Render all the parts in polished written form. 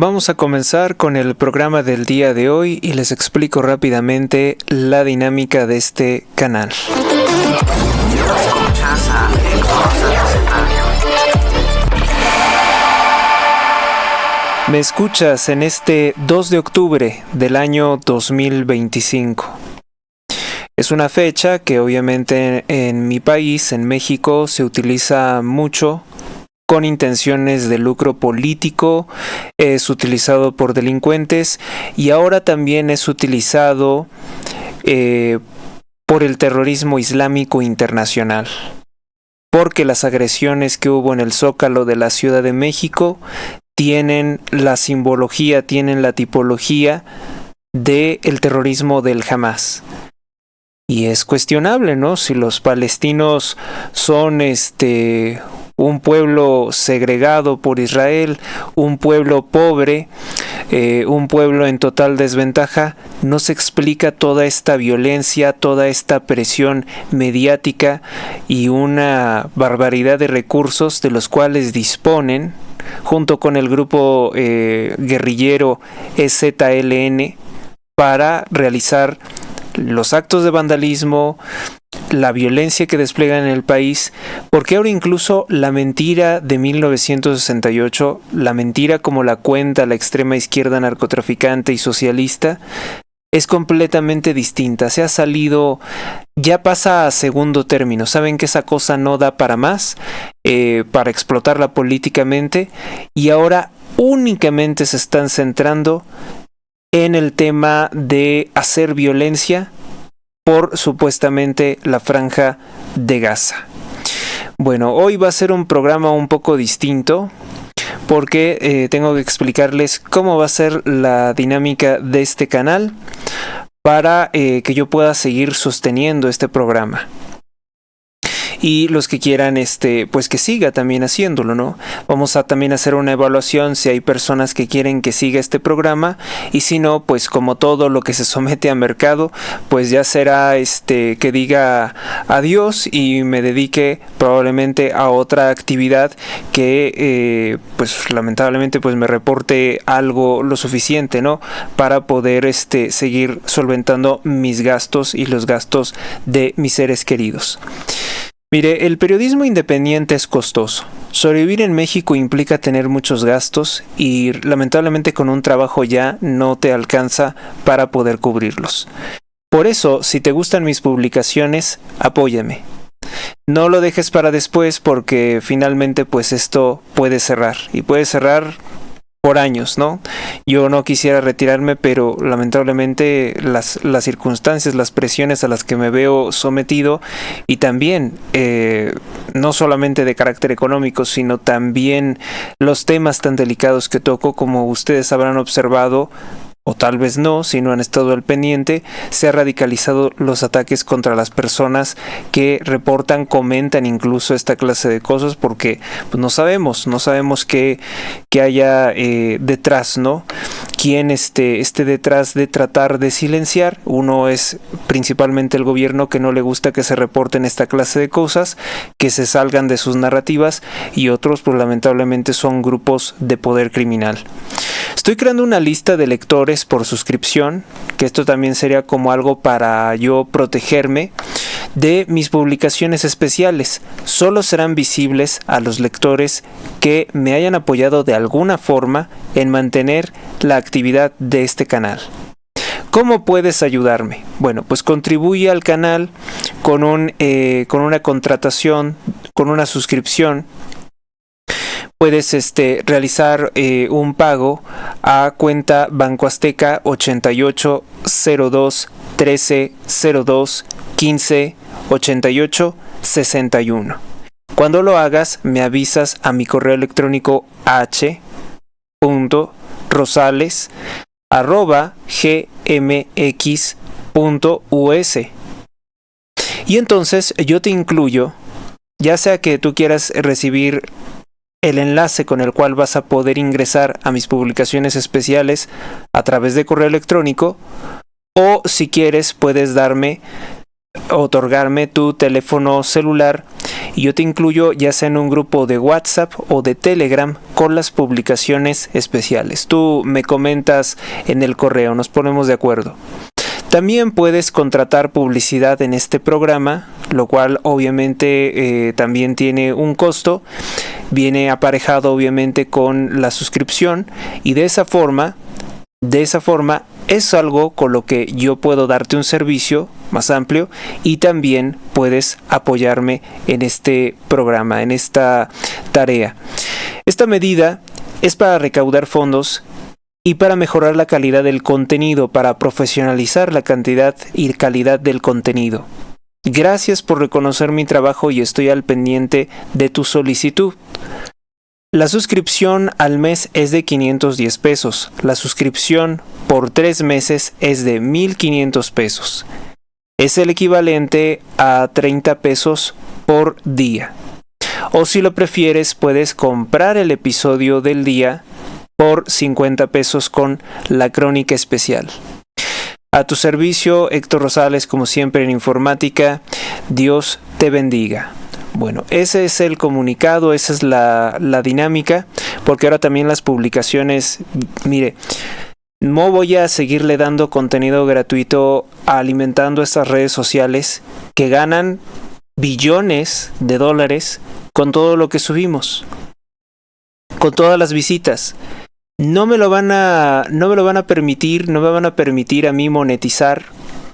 Vamos a comenzar con el programa del día de hoy y les explico rápidamente la dinámica de este canal. Me escuchas en este 2 de octubre del año 2025. Es una fecha que obviamente en mi país, en México, se utiliza mucho con intenciones de lucro político, es utilizado por delincuentes y ahora también es utilizado por el terrorismo islámico internacional. Porque las agresiones que hubo en el Zócalo de la Ciudad de México tienen la simbología, tienen la tipología del terrorismo del Hamás. Y es cuestionable, ¿no? Si los palestinos son un pueblo segregado por Israel, un pueblo pobre, un pueblo en total desventaja, no se explica toda esta violencia, toda esta presión mediática y una barbaridad de recursos de los cuales disponen, junto con el grupo guerrillero EZLN, para realizar los actos de vandalismo, la violencia que despliegan en el país, porque ahora incluso la mentira de 1968, la mentira como la cuenta la extrema izquierda narcotraficante y socialista, es completamente distinta. Se ha salido, ya pasa a segundo término. Saben que esa cosa no da para más, para explotarla políticamente, y ahora únicamente se están centrando en el tema de hacer violencia por supuestamente la Franja de Gaza. Bueno, hoy va a ser un programa un poco distinto porque tengo que explicarles cómo va a ser la dinámica de este canal para que yo pueda seguir sosteniendo este programa. Y los que quieran, pues que siga también haciéndolo, ¿no? Vamos a también hacer una evaluación si hay personas que quieren que siga este programa, y si no, pues como todo lo que se somete a mercado, pues ya será que diga adiós y me dedique probablemente a otra actividad que pues lamentablemente pues me reporte algo lo suficiente, ¿no? Para poder seguir solventando mis gastos y los gastos de mis seres queridos. Mire, el periodismo independiente es costoso. Sobrevivir en México implica tener muchos gastos y lamentablemente con un trabajo ya no te alcanza para poder cubrirlos. Por eso, si te gustan mis publicaciones, apóyame. No lo dejes para después porque finalmente pues esto puede cerrar y puede cerrar por años, ¿no? Yo no quisiera retirarme, pero lamentablemente las circunstancias, las presiones a las que me veo sometido, y también no solamente de carácter económico, sino también los temas tan delicados que toco, como ustedes habrán observado, o tal vez no, si no han estado al pendiente, se han radicalizado los ataques contra las personas que reportan, comentan incluso esta clase de cosas, porque pues, no sabemos qué haya detrás, ¿no? Quién esté detrás de tratar de silenciar. Uno es principalmente el gobierno, que no le gusta que se reporten esta clase de cosas, que se salgan de sus narrativas, y otros pues lamentablemente son grupos de poder criminal. Estoy creando una lista de lectores por suscripción, que esto también sería como algo para yo protegerme de mis publicaciones especiales. Solo serán visibles a los lectores que me hayan apoyado de alguna forma en mantener la actividad de este canal. ¿Cómo puedes ayudarme? Bueno, pues contribuye al canal con una contratación, con una suscripción. Puedes realizar un pago a cuenta Banco Azteca 88 02 13 02 15 88 61. Cuando lo hagas, me avisas a mi correo electrónico h.rosales@gmx.us. Y entonces yo te incluyo, ya sea que tú quieras recibir el enlace con el cual vas a poder ingresar a mis publicaciones especiales a través de correo electrónico, o si quieres puedes darme otorgarme tu teléfono celular y yo te incluyo ya sea en un grupo de WhatsApp o de Telegram con las publicaciones especiales. Tú me comentas en el correo, nos ponemos de acuerdo. También puedes contratar publicidad en este programa, lo cual obviamente también tiene un costo. Viene aparejado obviamente con la suscripción y de esa forma es algo con lo que yo puedo darte un servicio más amplio y también puedes apoyarme en este programa, en esta tarea. Esta medida es para recaudar fondos y para mejorar la calidad del contenido, para profesionalizar la cantidad y calidad del contenido. Gracias por reconocer mi trabajo y estoy al pendiente de tu solicitud. La suscripción al mes es de 510 pesos. La suscripción por 3 meses es de 1,500 pesos. Es el equivalente a 30 pesos por día. O si lo prefieres, puedes comprar el episodio del día por 50 pesos con la crónica especial. A tu servicio, Héctor Rosales, como siempre en informática. Dios te bendiga. Bueno, ese es el comunicado, esa es la dinámica, porque ahora también las publicaciones, mire, no voy a seguirle dando contenido gratuito alimentando estas redes sociales que ganan billones de dólares con todo lo que subimos, con todas las visitas. No me lo van a permitir, no me van a permitir a mí monetizar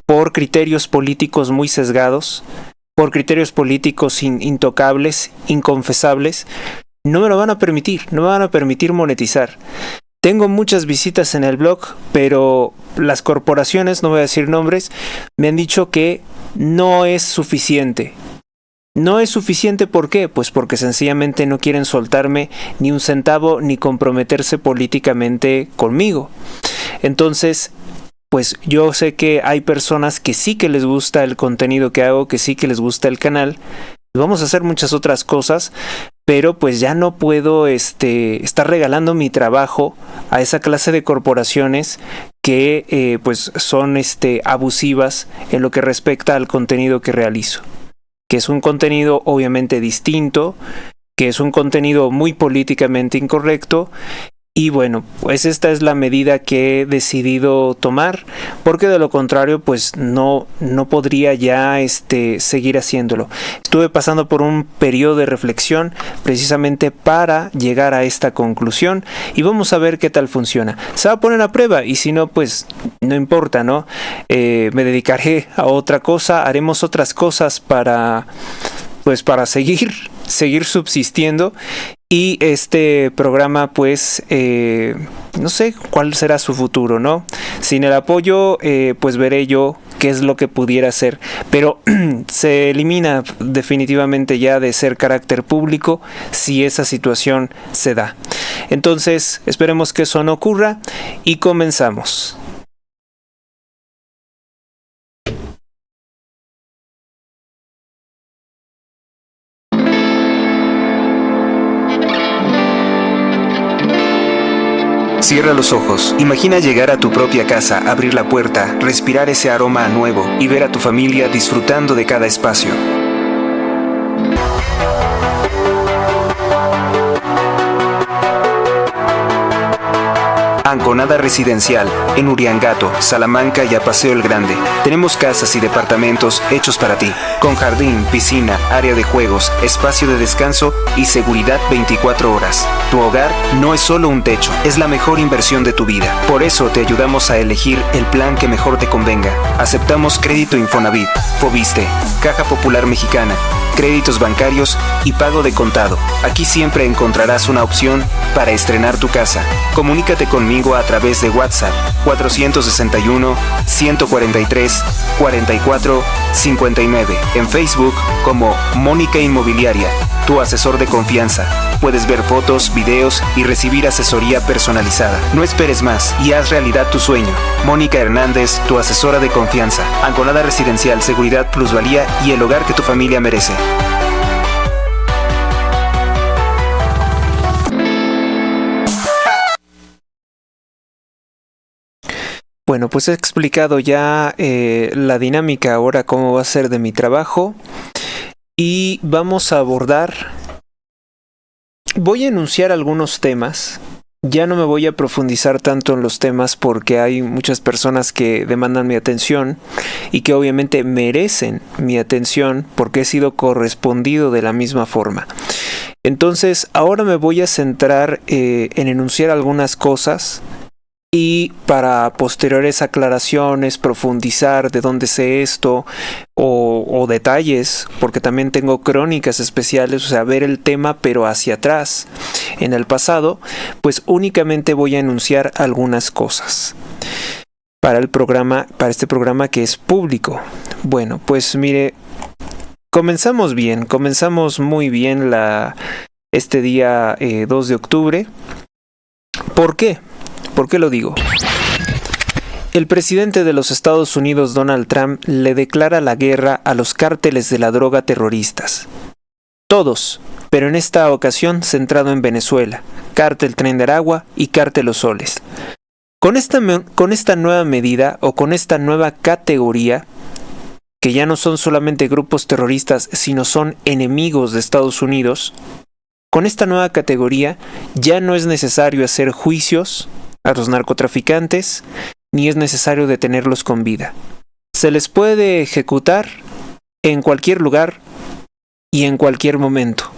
por criterios políticos muy sesgados, por criterios políticos intocables, inconfesables. No me lo van a permitir, no me van a permitir monetizar. Tengo muchas visitas en el blog, pero las corporaciones, no voy a decir nombres, me han dicho que no es suficiente. No es suficiente, ¿por qué? Pues porque sencillamente no quieren soltarme ni un centavo ni comprometerse políticamente conmigo. Entonces, pues yo sé que hay personas que sí que les gusta el contenido que hago, que sí que les gusta el canal. Vamos a hacer muchas otras cosas, pero pues ya no puedo estar regalando mi trabajo a esa clase de corporaciones que pues son abusivas en lo que respecta al contenido que realizo. Que es un contenido obviamente distinto, que es un contenido muy políticamente incorrecto. Y bueno, pues esta es la medida que he decidido tomar, porque de lo contrario pues no podría ya seguir haciéndolo. Estuve pasando por un periodo de reflexión precisamente para llegar a esta conclusión y vamos a ver qué tal funciona. Se va a poner a prueba y si no pues no importa, ¿no? Me dedicaré a otra cosa, haremos otras cosas para seguir subsistiendo. Y este programa, pues, no sé cuál será su futuro, ¿no? Sin el apoyo, pues veré yo qué es lo que pudiera hacer. Pero se elimina definitivamente ya de ser carácter público si esa situación se da. Entonces, esperemos que eso no ocurra y comenzamos. Cierra los ojos. Imagina llegar a tu propia casa, abrir la puerta, respirar ese aroma nuevo y ver a tu familia disfrutando de cada espacio. Anconada Residencial, en Uriangato, Salamanca y a Paseo el Grande. Tenemos casas y departamentos hechos para ti, con jardín, piscina, área de juegos, espacio de descanso y seguridad 24 horas. Tu hogar no es solo un techo, es la mejor inversión de tu vida. Por eso te ayudamos a elegir el plan que mejor te convenga. Aceptamos crédito Infonavit, Fobiste, Caja Popular Mexicana, créditos bancarios y pago de contado. Aquí siempre encontrarás una opción para estrenar tu casa. Comunícate conmigo a través de WhatsApp 461-143-44-59. En Facebook como Mónica Inmobiliaria, tu asesor de confianza. Puedes ver fotos, videos y recibir asesoría personalizada. No esperes más y haz realidad tu sueño. Mónica Hernández, tu asesora de confianza. Anconada Residencial, seguridad, plusvalía y el hogar que tu familia merece. Bueno, pues he explicado ya la dinámica ahora, cómo va a ser de mi trabajo, y vamos a abordar, voy a enunciar algunos temas. Ya no me voy a profundizar tanto en los temas porque hay muchas personas que demandan mi atención y que obviamente merecen mi atención porque he sido correspondido de la misma forma. Entonces, ahora me voy a centrar en enunciar algunas cosas y para posteriores aclaraciones, profundizar de dónde sé esto o detalles, porque también tengo crónicas especiales, o sea, ver el tema pero hacia atrás, en el pasado, pues únicamente voy a enunciar algunas cosas para este programa que es público. Bueno, pues mire, comenzamos muy bien este día 2 de octubre. ¿Por qué? ¿Por qué lo digo? El presidente de los Estados Unidos, Donald Trump, le declara la guerra a los cárteles de la droga terroristas. Todos, pero en esta ocasión centrado en Venezuela, Cártel Tren de Aragua y Cártel Los Soles. Con esta nueva medida o con esta nueva categoría, que ya no son solamente grupos terroristas, sino son enemigos de Estados Unidos, con esta nueva categoría ya no es necesario hacer juicios a los narcotraficantes, ni es necesario detenerlos con vida. Se les puede ejecutar en cualquier lugar y en cualquier momento,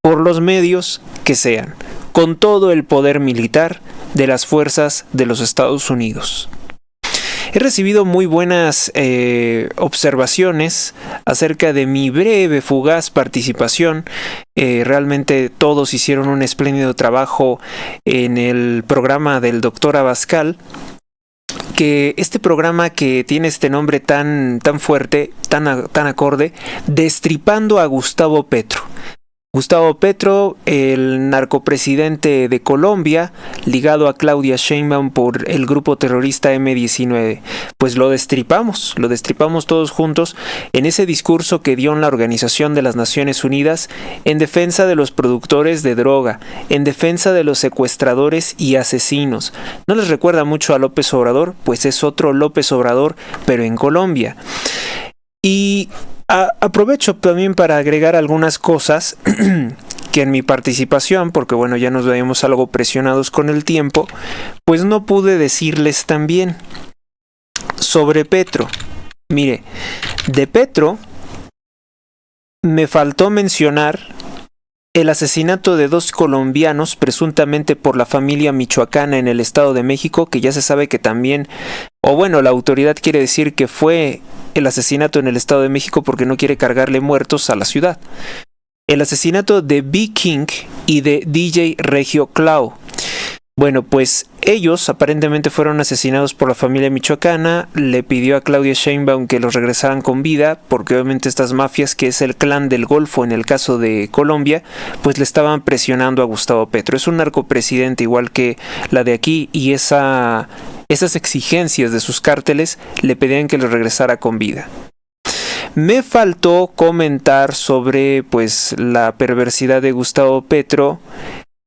por los medios que sean, con todo el poder militar de las fuerzas de los Estados Unidos. He recibido muy buenas observaciones acerca de mi breve, fugaz participación. Realmente todos hicieron un espléndido trabajo en el programa del Dr. Abascal, que este programa que tiene este nombre tan fuerte, tan acorde, Destripando a Gustavo Petro. Gustavo Petro, el narcopresidente de Colombia, ligado a Claudia Sheinbaum por el grupo terrorista M-19. Pues lo destripamos todos juntos en ese discurso que dio en la Organización de las Naciones Unidas en defensa de los productores de droga, en defensa de los secuestradores y asesinos. ¿No les recuerda mucho a López Obrador? Pues es otro López Obrador, pero en Colombia. Y aprovecho también para agregar algunas cosas que en mi participación, porque bueno, ya nos veíamos algo presionados con el tiempo, pues no pude decirles también sobre Petro. Mire, de Petro me faltó mencionar el asesinato de 2 colombianos presuntamente por la familia michoacana en el Estado de México, que ya se sabe que también, o bueno, la autoridad quiere decir que fue el asesinato en el Estado de México porque no quiere cargarle muertos a la ciudad. El asesinato de B. King y de DJ Regio Clau. Bueno, pues ellos aparentemente fueron asesinados por la familia michoacana. Le pidió a Claudia Sheinbaum que los regresaran con vida, porque obviamente estas mafias, que es el clan del Golfo en el caso de Colombia, pues le estaban presionando a Gustavo Petro. Es un narcopresidente igual que la de aquí, y esas exigencias de sus cárteles le pedían que los regresara con vida. Me faltó comentar sobre pues la perversidad de Gustavo Petro,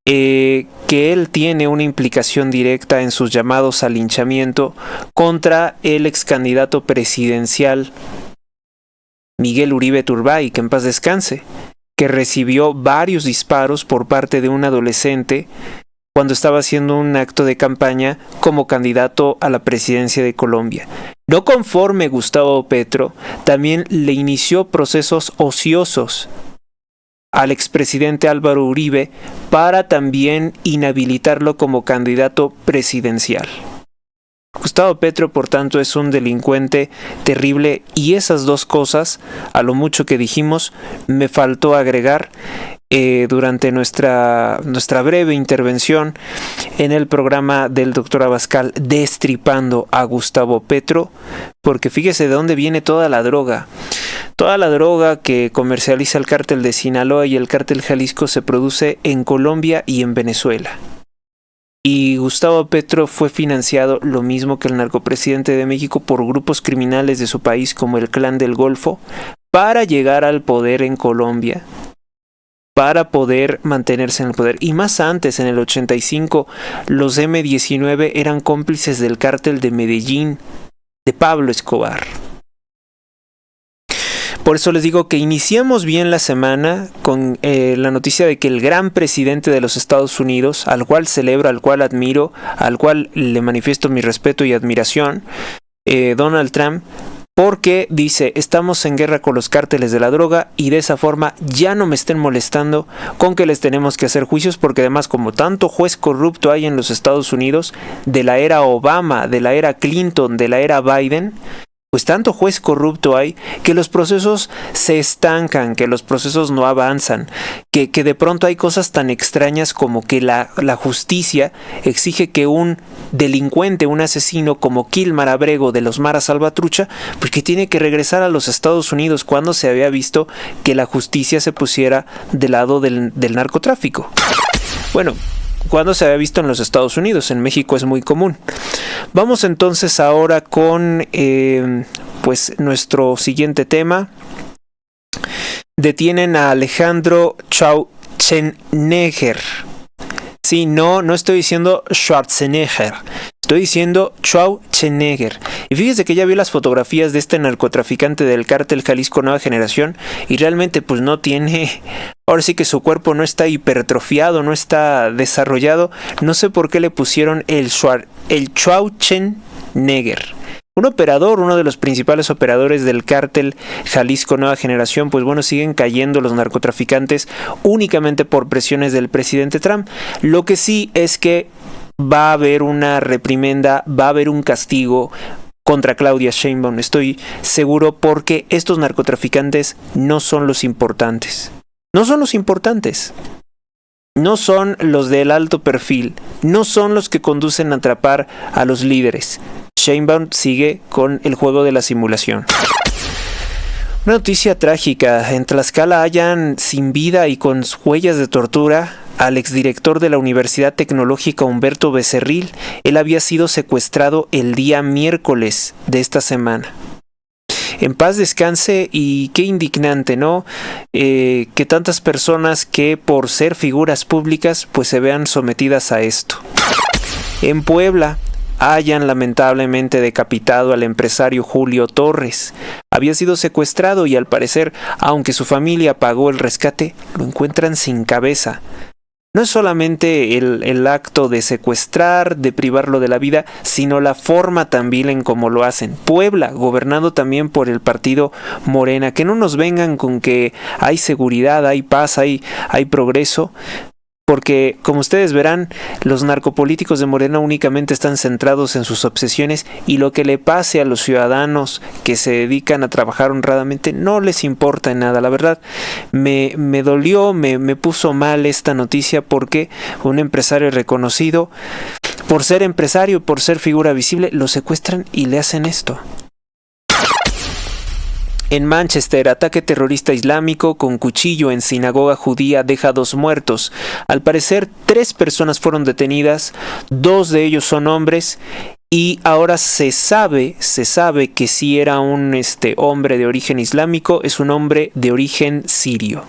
que él tiene una implicación directa en sus llamados al linchamiento contra el ex candidato presidencial Miguel Uribe Turbay, que en paz descanse, que recibió varios disparos por parte de un adolescente cuando estaba haciendo un acto de campaña como candidato a la presidencia de Colombia. No conforme Gustavo Petro, también le inició procesos ociosos al expresidente Álvaro Uribe para también inhabilitarlo como candidato presidencial. Gustavo Petro, por tanto, es un delincuente terrible, y esas dos cosas, a lo mucho que dijimos, me faltó agregar durante nuestra breve intervención en el programa del Dr. Abascal, Destripando a Gustavo Petro, porque fíjese de dónde viene toda la droga. Toda la droga que comercializa el cártel de Sinaloa y el cártel Jalisco se produce en Colombia y en Venezuela. Y Gustavo Petro fue financiado, lo mismo que el narcopresidente de México, por grupos criminales de su país como el Clan del Golfo, para llegar al poder en Colombia para poder mantenerse en el poder. Y más antes, en el 85, los M-19 eran cómplices del cártel de Medellín, de Pablo Escobar. Por eso les digo que iniciamos bien la semana con la noticia de que el gran presidente de los Estados Unidos, al cual celebro, al cual admiro, al cual le manifiesto mi respeto y admiración, Donald Trump, porque dice, estamos en guerra con los cárteles de la droga y de esa forma ya no me estén molestando con que les tenemos que hacer juicios, porque además como tanto juez corrupto hay en los Estados Unidos, de la era Obama, de la era Clinton, de la era Biden, pues tanto juez corrupto hay que los procesos se estancan, que los procesos no avanzan, que de pronto hay cosas tan extrañas como que la justicia exige que un delincuente, un asesino como Kilmar Abrego de los Mara Salvatrucha, pues que tiene que regresar a los Estados Unidos, cuando se había visto que la justicia se pusiera del lado del narcotráfico. Bueno, cuando se había visto en los Estados Unidos, en México es muy común. Vamos entonces ahora con pues nuestro siguiente tema. Detienen a Alejandro Schwarzenegger. Sí, no estoy diciendo Schwarzenegger, estoy diciendo Schwarzenegger. Y fíjese que ya vi las fotografías de este narcotraficante del cártel Jalisco Nueva Generación y realmente pues no tiene, ahora sí que su cuerpo no está hipertrofiado, no está desarrollado. No sé por qué le pusieron el Schwarzenegger. Un operador, uno de los principales operadores del cártel Jalisco Nueva Generación, pues bueno, siguen cayendo los narcotraficantes únicamente por presiones del presidente Trump. Lo que sí es que va a haber una reprimenda, va a haber un castigo contra Claudia Sheinbaum, estoy seguro, porque estos narcotraficantes no son los importantes. No son los importantes. No son los del alto perfil, no son los que conducen a atrapar a los líderes. Sheinbaum sigue con el juego de la simulación. Una noticia trágica: en Tlaxcala hallan sin vida y con huellas de tortura al exdirector de la Universidad Tecnológica Humberto Becerril. Él había sido secuestrado el día miércoles de esta semana. En paz descanse, y qué indignante, ¿no? Que tantas personas que por ser figuras públicas pues se vean sometidas a esto. En Puebla hayan lamentablemente decapitado al empresario Julio Torres. Había sido secuestrado y al parecer, aunque su familia pagó el rescate, lo encuentran sin cabeza. No es solamente el acto de secuestrar, de privarlo de la vida, sino la forma también en cómo lo hacen. Puebla, gobernado también por el partido Morena. Que no nos vengan con que hay seguridad, hay paz, hay progreso. Porque, como ustedes verán, los narcopolíticos de Morena únicamente están centrados en sus obsesiones, y lo que le pase a los ciudadanos que se dedican a trabajar honradamente no les importa en nada. La verdad, me dolió, me puso mal esta noticia, porque un empresario reconocido, por ser empresario, por ser figura visible, lo secuestran y le hacen esto. En Manchester, ataque terrorista islámico con cuchillo en sinagoga judía deja 2 muertos. Al parecer, 3 personas fueron detenidas, 2 de ellos son hombres, y ahora se sabe que si era un hombre de origen islámico, es un hombre de origen sirio.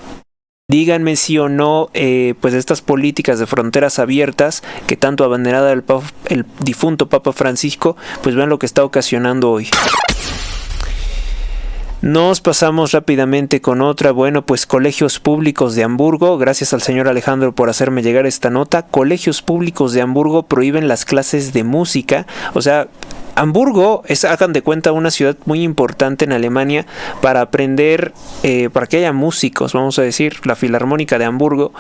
Díganme sí o no, pues estas políticas de fronteras abiertas que tanto abanderada el difunto Papa Francisco, pues vean lo que está ocasionando hoy. Nos pasamos rápidamente con otra. Bueno, pues colegios públicos de Hamburgo, gracias al señor Alejandro por hacerme llegar esta nota. Colegios públicos de Hamburgo prohíben las clases de música. O sea, Hamburgo es, hagan de cuenta, una ciudad muy importante en Alemania para aprender, para que haya músicos, vamos a decir, la Filarmónica de Hamburgo,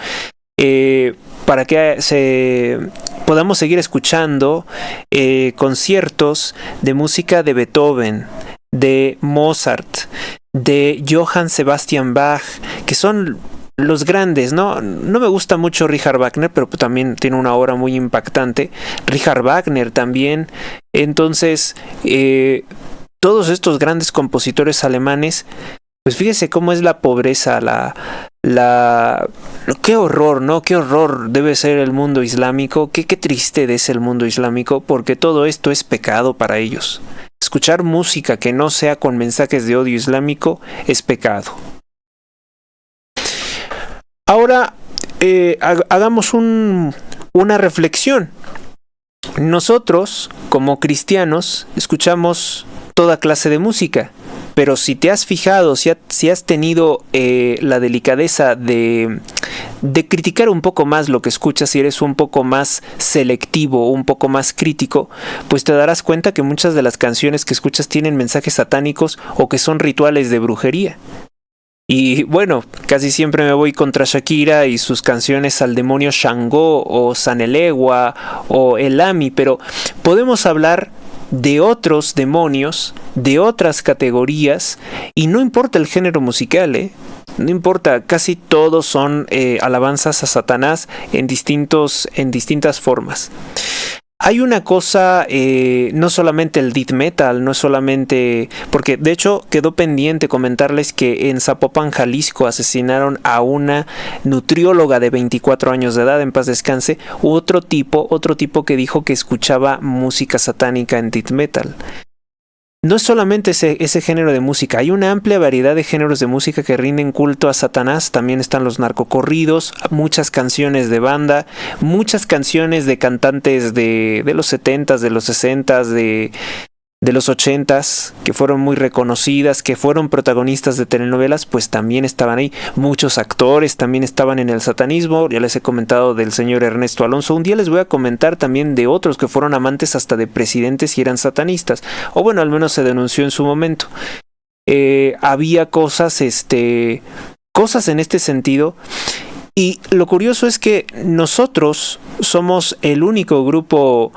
para que podamos seguir escuchando conciertos de música de Beethoven, de Mozart, de Johann Sebastian Bach, que son los grandes, ¿no? No me gusta mucho Richard Wagner, pero también tiene una obra muy impactante. Richard Wagner también. Entonces, todos estos grandes compositores alemanes, pues fíjese cómo es la pobreza, qué horror, ¿no? Qué horror debe ser el mundo islámico, qué triste es el mundo islámico, porque todo esto es pecado para ellos. Escuchar música que no sea con mensajes de odio islámico es pecado. Ahora hagamos una reflexión. Nosotros, como cristianos, escuchamos toda clase de música, pero si te has fijado, si has tenido la delicadeza de criticar un poco más lo que escuchas, si eres un poco más selectivo, un poco más crítico, pues te darás cuenta que muchas de las canciones que escuchas tienen mensajes satánicos o que son rituales de brujería. Y bueno, casi siempre me voy contra Shakira y sus canciones al demonio Shango o Sanelewa o Elami, pero podemos hablar de otros demonios, de otras categorías, y no importa el género musical, no importa, casi todos son alabanzas a Satanás en distintas formas. Hay una cosa, no solamente el death metal, no es solamente... Porque de hecho quedó pendiente comentarles que en Zapopan, Jalisco, asesinaron a una nutrióloga de 24 años de edad, en paz descanse, otro tipo que dijo que escuchaba música satánica en death metal. No es solamente ese género de música, hay una amplia variedad de géneros de música que rinden culto a Satanás. También están los narcocorridos, muchas canciones de banda, muchas canciones de cantantes de los 70s, de los 60s, de los 80s, que fueron muy reconocidas, que fueron protagonistas de telenovelas, pues también estaban ahí. Muchos actores también estaban en el satanismo. Ya les he comentado del señor Ernesto Alonso. Un día les voy a comentar también de otros que fueron amantes hasta de presidentes y eran satanistas. O bueno, al menos se denunció en su momento. Había cosas en este sentido. Y lo curioso es que nosotros somos el único grupo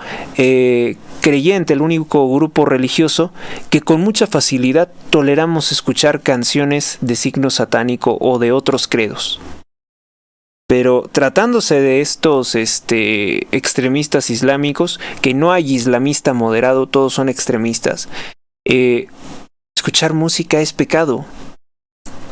creyente, el único grupo religioso que con mucha facilidad toleramos escuchar canciones de signo satánico o de otros credos. Pero tratándose de estos extremistas islámicos, que no hay islamista moderado, todos son extremistas, escuchar música es pecado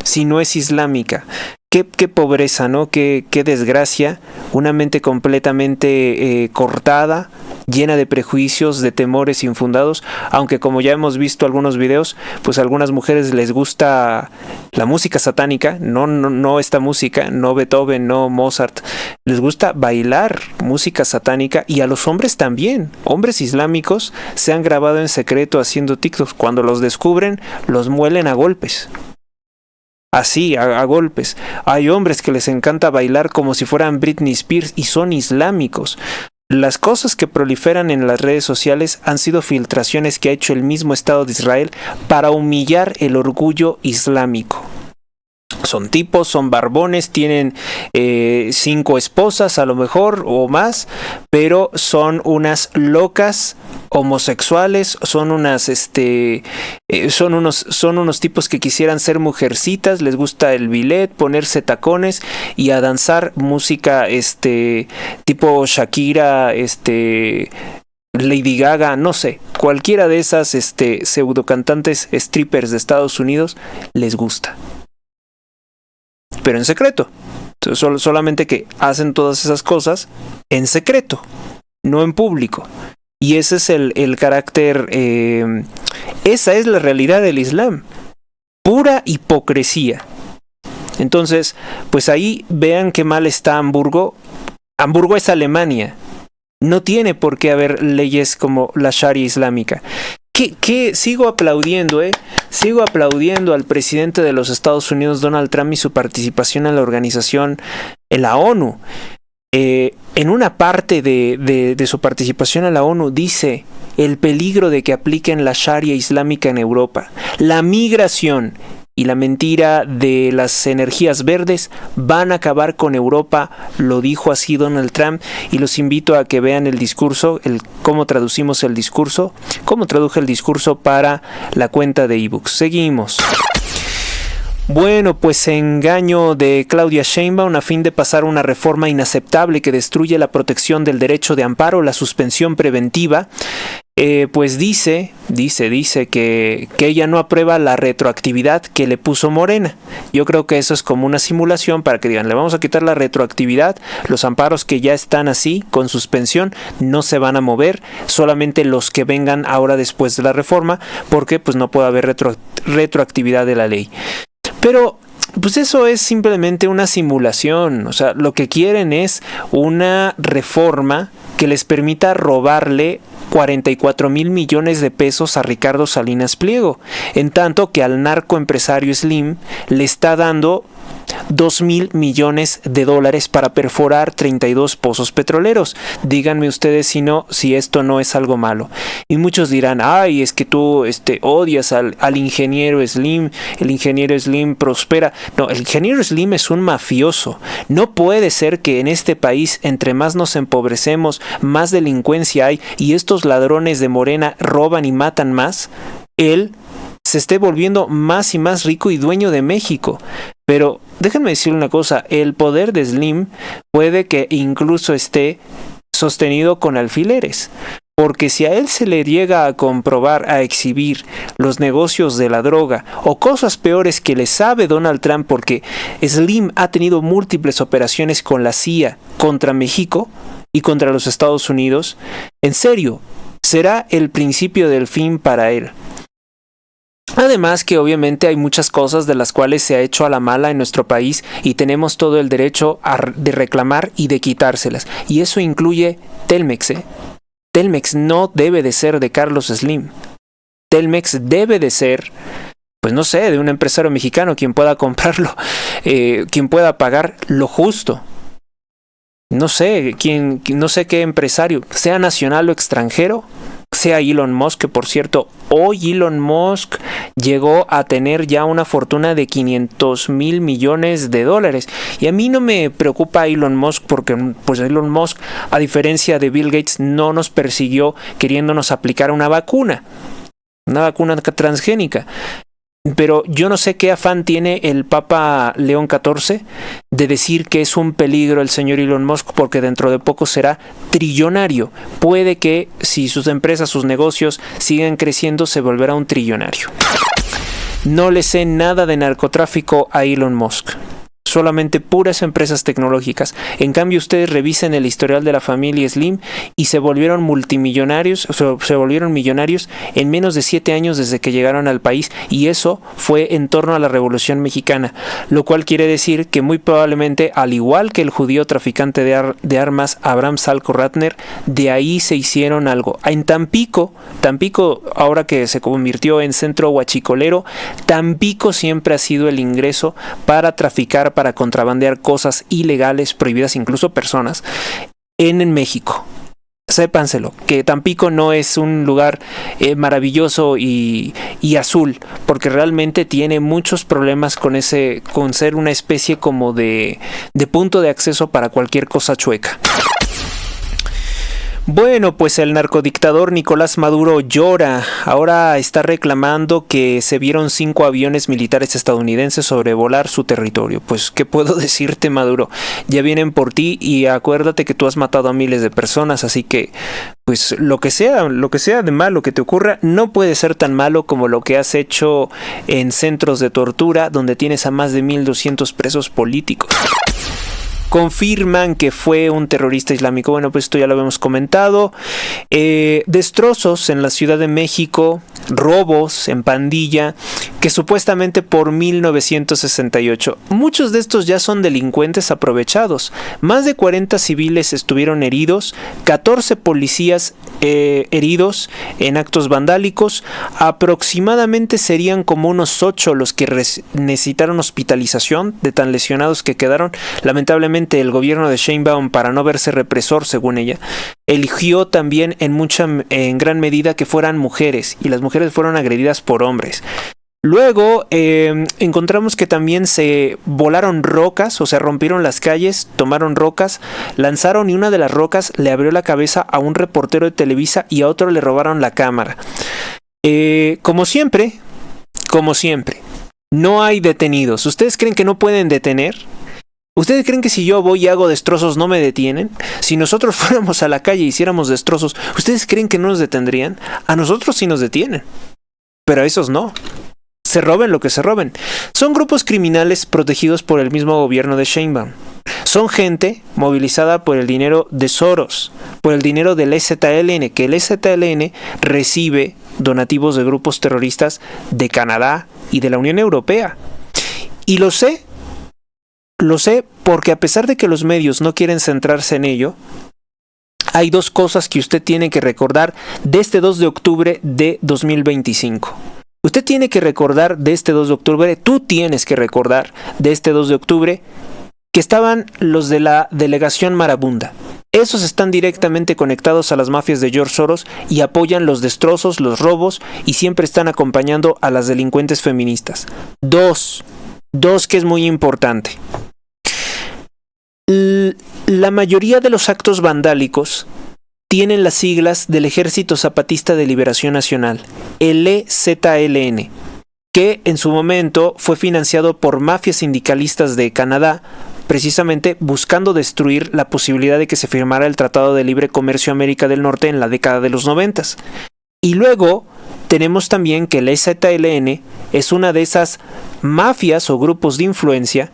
si no es islámica. Qué pobreza, ¿no? Qué desgracia. Una mente completamente cortada, llena de prejuicios, de temores infundados. Aunque como ya hemos visto algunos videos, pues a algunas mujeres les gusta la música satánica, no esta música, no Beethoven, no Mozart. Les gusta bailar música satánica, y a los hombres también. Hombres islámicos se han grabado en secreto haciendo TikToks. Cuando los descubren, los muelen a golpes. Así, a golpes. Hay hombres que les encanta bailar como si fueran Britney Spears y son islámicos. Las cosas que proliferan en las redes sociales han sido filtraciones que ha hecho el mismo Estado de Israel para humillar el orgullo islámico. Son tipos, son barbones, tienen 5 esposas a lo mejor o más, pero son unas locas homosexuales, son unos tipos que quisieran ser mujercitas, les gusta el billet, ponerse tacones y a danzar música tipo Shakira, Lady Gaga, no sé, cualquiera de esas pseudo cantantes strippers de Estados Unidos les gusta. Pero en secreto. Solamente que hacen todas esas cosas en secreto, no en público. Y ese es el carácter, esa es la realidad del Islam. Pura hipocresía. Entonces, pues ahí vean qué mal está Hamburgo. Hamburgo es Alemania. No tiene por qué haber leyes como la Sharia islámica. Que sigo aplaudiendo, Sigo aplaudiendo al presidente de los Estados Unidos, Donald Trump, y su participación en la organización, en la ONU. En una parte de su participación en la ONU dice el peligro de que apliquen la Sharia islámica en Europa. La migración y la mentira de las energías verdes van a acabar con Europa, lo dijo así Donald Trump, y los invito a que vean el discurso, cómo traducimos el discurso, cómo traduje el discurso para la cuenta de ebooks. Seguimos. Bueno, pues engaño de Claudia Sheinbaum a fin de pasar una reforma inaceptable que destruye la protección del derecho de amparo, la suspensión preventiva. Pues dice que ella no aprueba la retroactividad que le puso Morena. Yo creo que eso es como una simulación para que digan, le vamos a quitar la retroactividad, los amparos que ya están así, con suspensión, no se van a mover, solamente los que vengan ahora después de la reforma, porque pues no puede haber retroactividad de la ley. Pero pues eso es simplemente una simulación. O sea, lo que quieren es una reforma que les permita robarle 44 mil millones de pesos a Ricardo Salinas Pliego, en tanto que al narcoempresario Slim le está dando 2,000 millones de dólares para perforar 32 pozos petroleros. Díganme ustedes si esto no es algo malo. Y muchos dirán, ay, es que tú odias al ingeniero Slim, el ingeniero Slim prospera. No, el ingeniero Slim es un mafioso. No puede ser que en este país, entre más nos empobrecemos, más delincuencia hay, y estos ladrones de Morena roban y matan más. Él se esté volviendo más y más rico y dueño de México. Pero déjenme decir una cosa, el poder de Slim puede que incluso esté sostenido con alfileres, porque si a él se le llega a comprobar, a exhibir los negocios de la droga o cosas peores que le sabe Donald Trump, porque Slim ha tenido múltiples operaciones con la CIA contra México y contra los Estados Unidos, en serio, será el principio del fin para él. Además que obviamente hay muchas cosas de las cuales se ha hecho a la mala en nuestro país y tenemos todo el derecho de reclamar y de quitárselas. Y eso incluye Telmex. Telmex no debe de ser de Carlos Slim. Telmex debe de ser, pues no sé, de un empresario mexicano quien pueda comprarlo, quien pueda pagar lo justo. No sé qué empresario, sea nacional o extranjero, sea Elon Musk, que por cierto, hoy Elon Musk llegó a tener ya una fortuna de 500 mil millones de dólares. Y a mí no me preocupa Elon Musk porque pues Elon Musk, a diferencia de Bill Gates, no nos persiguió queriéndonos aplicar una vacuna transgénica. Pero yo no sé qué afán tiene el Papa León XIV de decir que es un peligro el señor Elon Musk, porque dentro de poco será trillonario. Puede que si sus empresas, sus negocios sigan creciendo, se volverá un trillonario. No le sé nada de narcotráfico a Elon Musk. Solamente puras empresas tecnológicas. En cambio, ustedes revisen el historial de la familia Slim y se volvieron multimillonarios, se volvieron millonarios en menos de 7 años desde que llegaron al país, y eso fue en torno a la Revolución Mexicana, lo cual quiere decir que muy probablemente, al igual que el judío traficante de armas Abraham Salco Ratner, de ahí se hicieron algo. En Tampico, ahora que se convirtió en centro huachicolero, Tampico siempre ha sido el ingreso para traficar, para contrabandear cosas ilegales, prohibidas, incluso personas, en México. Sépanselo, que Tampico no es un lugar maravilloso y azul, porque realmente tiene muchos problemas con ser una especie como de punto de acceso para cualquier cosa chueca. Bueno, pues el narcodictador Nicolás Maduro llora. Ahora está reclamando que se vieron 5 aviones militares estadounidenses sobrevolar su territorio. Pues, ¿qué puedo decirte, Maduro? Ya vienen por ti, y acuérdate que tú has matado a miles de personas, así que, pues, lo que sea de malo que te ocurra, no puede ser tan malo como lo que has hecho en centros de tortura, donde tienes a más de 1,200 presos políticos. Confirman que fue un terrorista islámico. Bueno, pues esto ya lo habíamos comentado. Destrozos en la Ciudad de México, robos en pandilla, que supuestamente por 1968. Muchos de estos ya son delincuentes aprovechados. Más de 40 civiles estuvieron heridos, 14 policías heridos en actos vandálicos. Aproximadamente serían como unos 8 los que necesitaron hospitalización de tan lesionados que quedaron. Lamentablemente el gobierno de Sheinbaum, para no verse represor, según ella, eligió también en gran medida que fueran mujeres, y las mujeres fueron agredidas por hombres. Luego encontramos que también se volaron rocas, o sea, rompieron las calles, tomaron rocas, lanzaron, y una de las rocas le abrió la cabeza a un reportero de Televisa y a otro le robaron la cámara. Como siempre, no hay detenidos. ¿Ustedes creen que no pueden detener? ¿Ustedes creen que si yo voy y hago destrozos no me detienen? Si nosotros fuéramos a la calle y hiciéramos destrozos, ¿ustedes creen que no nos detendrían? A nosotros sí nos detienen, pero a esos no. Se roben lo que se roben. Son grupos criminales protegidos por el mismo gobierno de Sheinbaum. Son gente movilizada por el dinero de Soros, por el dinero del EZLN, que el EZLN recibe donativos de grupos terroristas de Canadá y de la Unión Europea. Y lo sé porque a pesar de que los medios no quieren centrarse en ello, hay dos cosas que usted tiene que recordar de este 2 de octubre de 2025. Usted tiene que recordar de este 2 de octubre, tú tienes que recordar de este 2 de octubre que estaban los de la delegación Marabunda. Esos están directamente conectados a las mafias de George Soros y apoyan los destrozos, los robos y siempre están acompañando a las delincuentes feministas. Dos que es muy importante. La mayoría de los actos vandálicos tienen las siglas del Ejército Zapatista de Liberación Nacional, el EZLN, que en su momento fue financiado por mafias sindicalistas de Canadá, precisamente buscando destruir la posibilidad de que se firmara el Tratado de Libre Comercio América del Norte en la década de los 90. Y luego tenemos también que el EZLN es una de esas mafias o grupos de influencia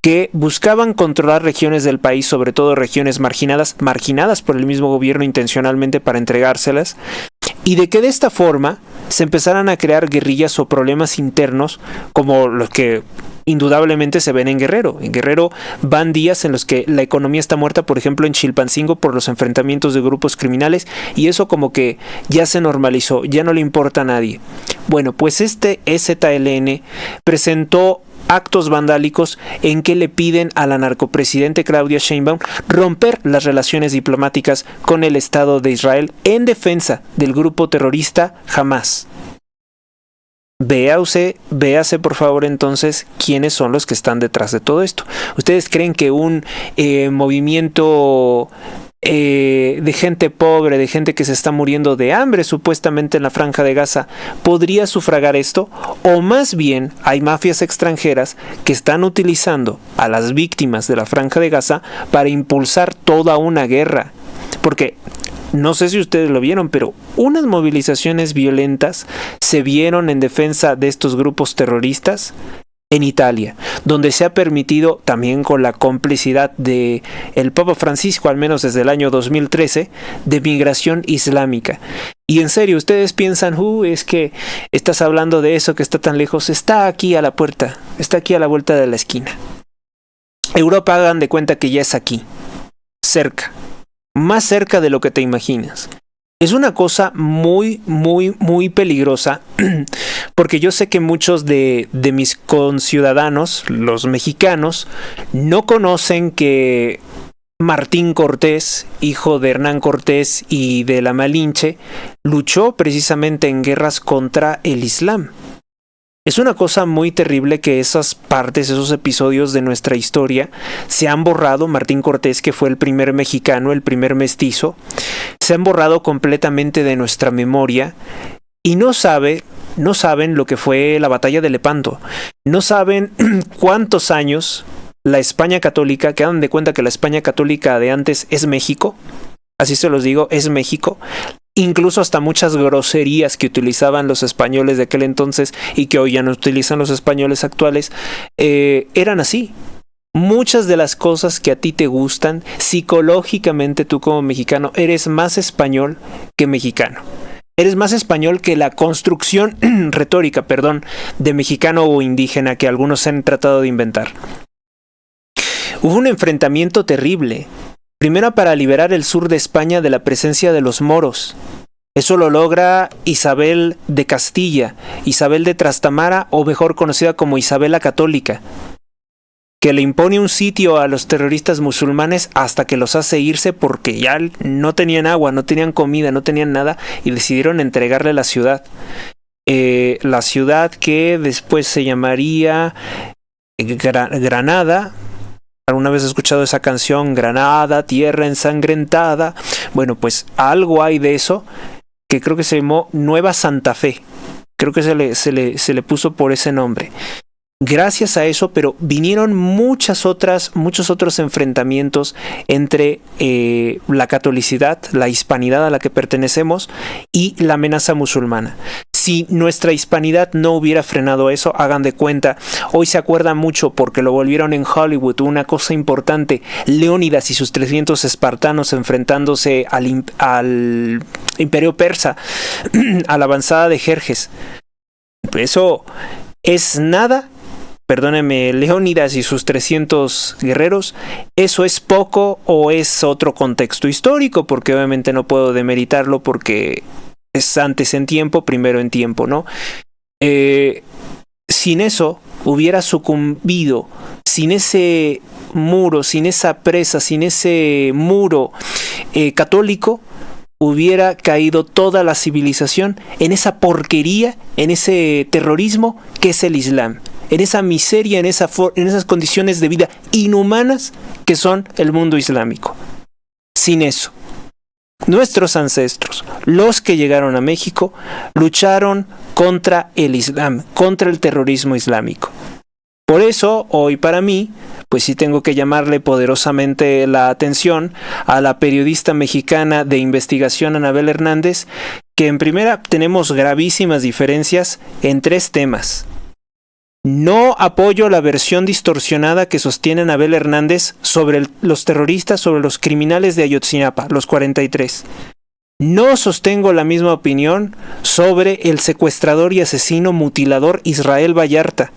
que buscaban controlar regiones del país, sobre todo regiones marginadas por el mismo gobierno intencionalmente para entregárselas, y de que de esta forma se empezaran a crear guerrillas o problemas internos como los que indudablemente se ven en Guerrero. En Guerrero van días en los que la economía está muerta, por ejemplo en Chilpancingo, por los enfrentamientos de grupos criminales, y eso como que ya se normalizó, ya no le importa a nadie. Bueno, pues este EZLN presentó actos vandálicos en que le piden a la narcopresidente Claudia Sheinbaum romper las relaciones diplomáticas con el Estado de Israel en defensa del grupo terrorista Hamás. Véase por favor entonces quiénes son los que están detrás de todo esto. ¿Ustedes creen que un movimiento de gente pobre, de gente que se está muriendo de hambre supuestamente en la Franja de Gaza podría sufragar esto? O más bien hay mafias extranjeras que están utilizando a las víctimas de la Franja de Gaza para impulsar toda una guerra. Porque no sé si ustedes lo vieron, pero unas movilizaciones violentas se vieron en defensa de estos grupos terroristas en Italia, donde se ha permitido, también con la complicidad de el Papa Francisco, al menos desde el año 2013, de migración islámica. Y en serio, ustedes piensan, es que estás hablando de eso que está tan lejos, está aquí a la puerta, está aquí a la vuelta de la esquina. Europa, hagan de cuenta que ya es aquí, cerca. Más cerca de lo que te imaginas. Es una cosa muy, muy, muy peligrosa porque yo sé que muchos de mis conciudadanos, los mexicanos, no conocen que Martín Cortés, hijo de Hernán Cortés y de la Malinche, luchó precisamente en guerras contra el Islam. Es una cosa muy terrible que esas partes, esos episodios de nuestra historia se han borrado. Martín Cortés, que fue el primer mexicano, el primer mestizo, se han borrado completamente de nuestra memoria y no saben lo que fue la batalla de Lepanto. No saben cuántos años la España católica, que hagan de cuenta que la España católica de antes es México, así se los digo, es México. Incluso hasta muchas groserías que utilizaban los españoles de aquel entonces y que hoy ya no utilizan los españoles actuales, eran así. Muchas de las cosas que a ti te gustan, psicológicamente tú como mexicano eres más español que mexicano. Eres más español que la construcción retórica, de mexicano o indígena que algunos han tratado de inventar. Hubo un enfrentamiento terrible. Primero para liberar el sur de España de la presencia de los moros. Eso lo logra Isabel de Castilla, Isabel de Trastamara, o mejor conocida como Isabel la Católica, que le impone un sitio a los terroristas musulmanes hasta que los hace irse porque ya no tenían agua, no tenían comida, no tenían nada y decidieron entregarle la ciudad. La ciudad que después se llamaría Granada. ¿Alguna vez has escuchado esa canción? Granada, tierra ensangrentada. Bueno, pues algo hay de eso que creo que se llamó Nueva Santa Fe. Creo que se le puso por ese nombre. Gracias a eso, pero vinieron muchos otros enfrentamientos entre la catolicidad, la hispanidad a la que pertenecemos y la amenaza musulmana. Si nuestra hispanidad no hubiera frenado eso, hagan de cuenta, hoy se acuerda mucho porque lo volvieron en Hollywood, una cosa importante, Leónidas y sus 300 espartanos enfrentándose al imperio persa, a la avanzada de Jerjes. Eso es nada perdóneme, Leónidas y sus 300 guerreros, ¿eso es poco o es otro contexto histórico? Porque obviamente no puedo demeritarlo porque es antes en tiempo, primero en tiempo, ¿no? Sin eso hubiera sucumbido, sin ese muro, sin esa presa, sin ese muro católico, hubiera caído toda la civilización en esa porquería, en ese terrorismo que es el Islam, en esa miseria, en esas condiciones de vida inhumanas que son el mundo islámico. Sin eso, nuestros ancestros, los que llegaron a México, lucharon contra el Islam, contra el terrorismo islámico. Por eso, hoy para mí, pues sí tengo que llamarle poderosamente la atención a la periodista mexicana de investigación Anabel Hernández, que en primera tenemos gravísimas diferencias en 3 temas. No apoyo la versión distorsionada que sostiene Anabel Hernández sobre los terroristas, sobre los criminales de Ayotzinapa, los 43. No sostengo la misma opinión sobre el secuestrador y asesino mutilador Israel Vallarta.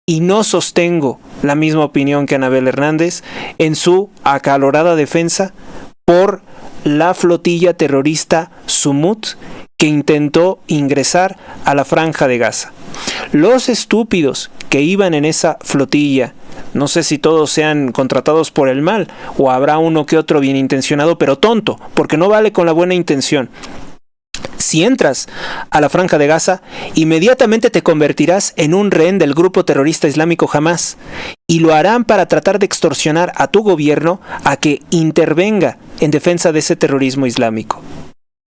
Y no sostengo la misma opinión que Anabel Hernández en su acalorada defensa por la flotilla terrorista Sumut que intentó ingresar a la Franja de Gaza. Los estúpidos que iban en esa flotilla, no sé si todos sean contratados por el mal o habrá uno que otro bien intencionado pero tonto, porque no vale con la buena intención. Si entras a la Franja de Gaza, inmediatamente te convertirás en un rehén del grupo terrorista islámico Hamás, y lo harán para tratar de extorsionar a tu gobierno a que intervenga en defensa de ese terrorismo islámico.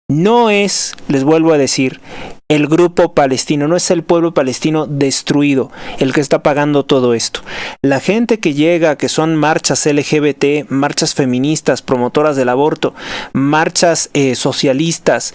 No es, les vuelvo a decir, el grupo palestino, no es el pueblo palestino destruido el que está pagando todo esto. La gente que llega, que son marchas LGBT, marchas feministas, promotoras del aborto, marchas socialistas,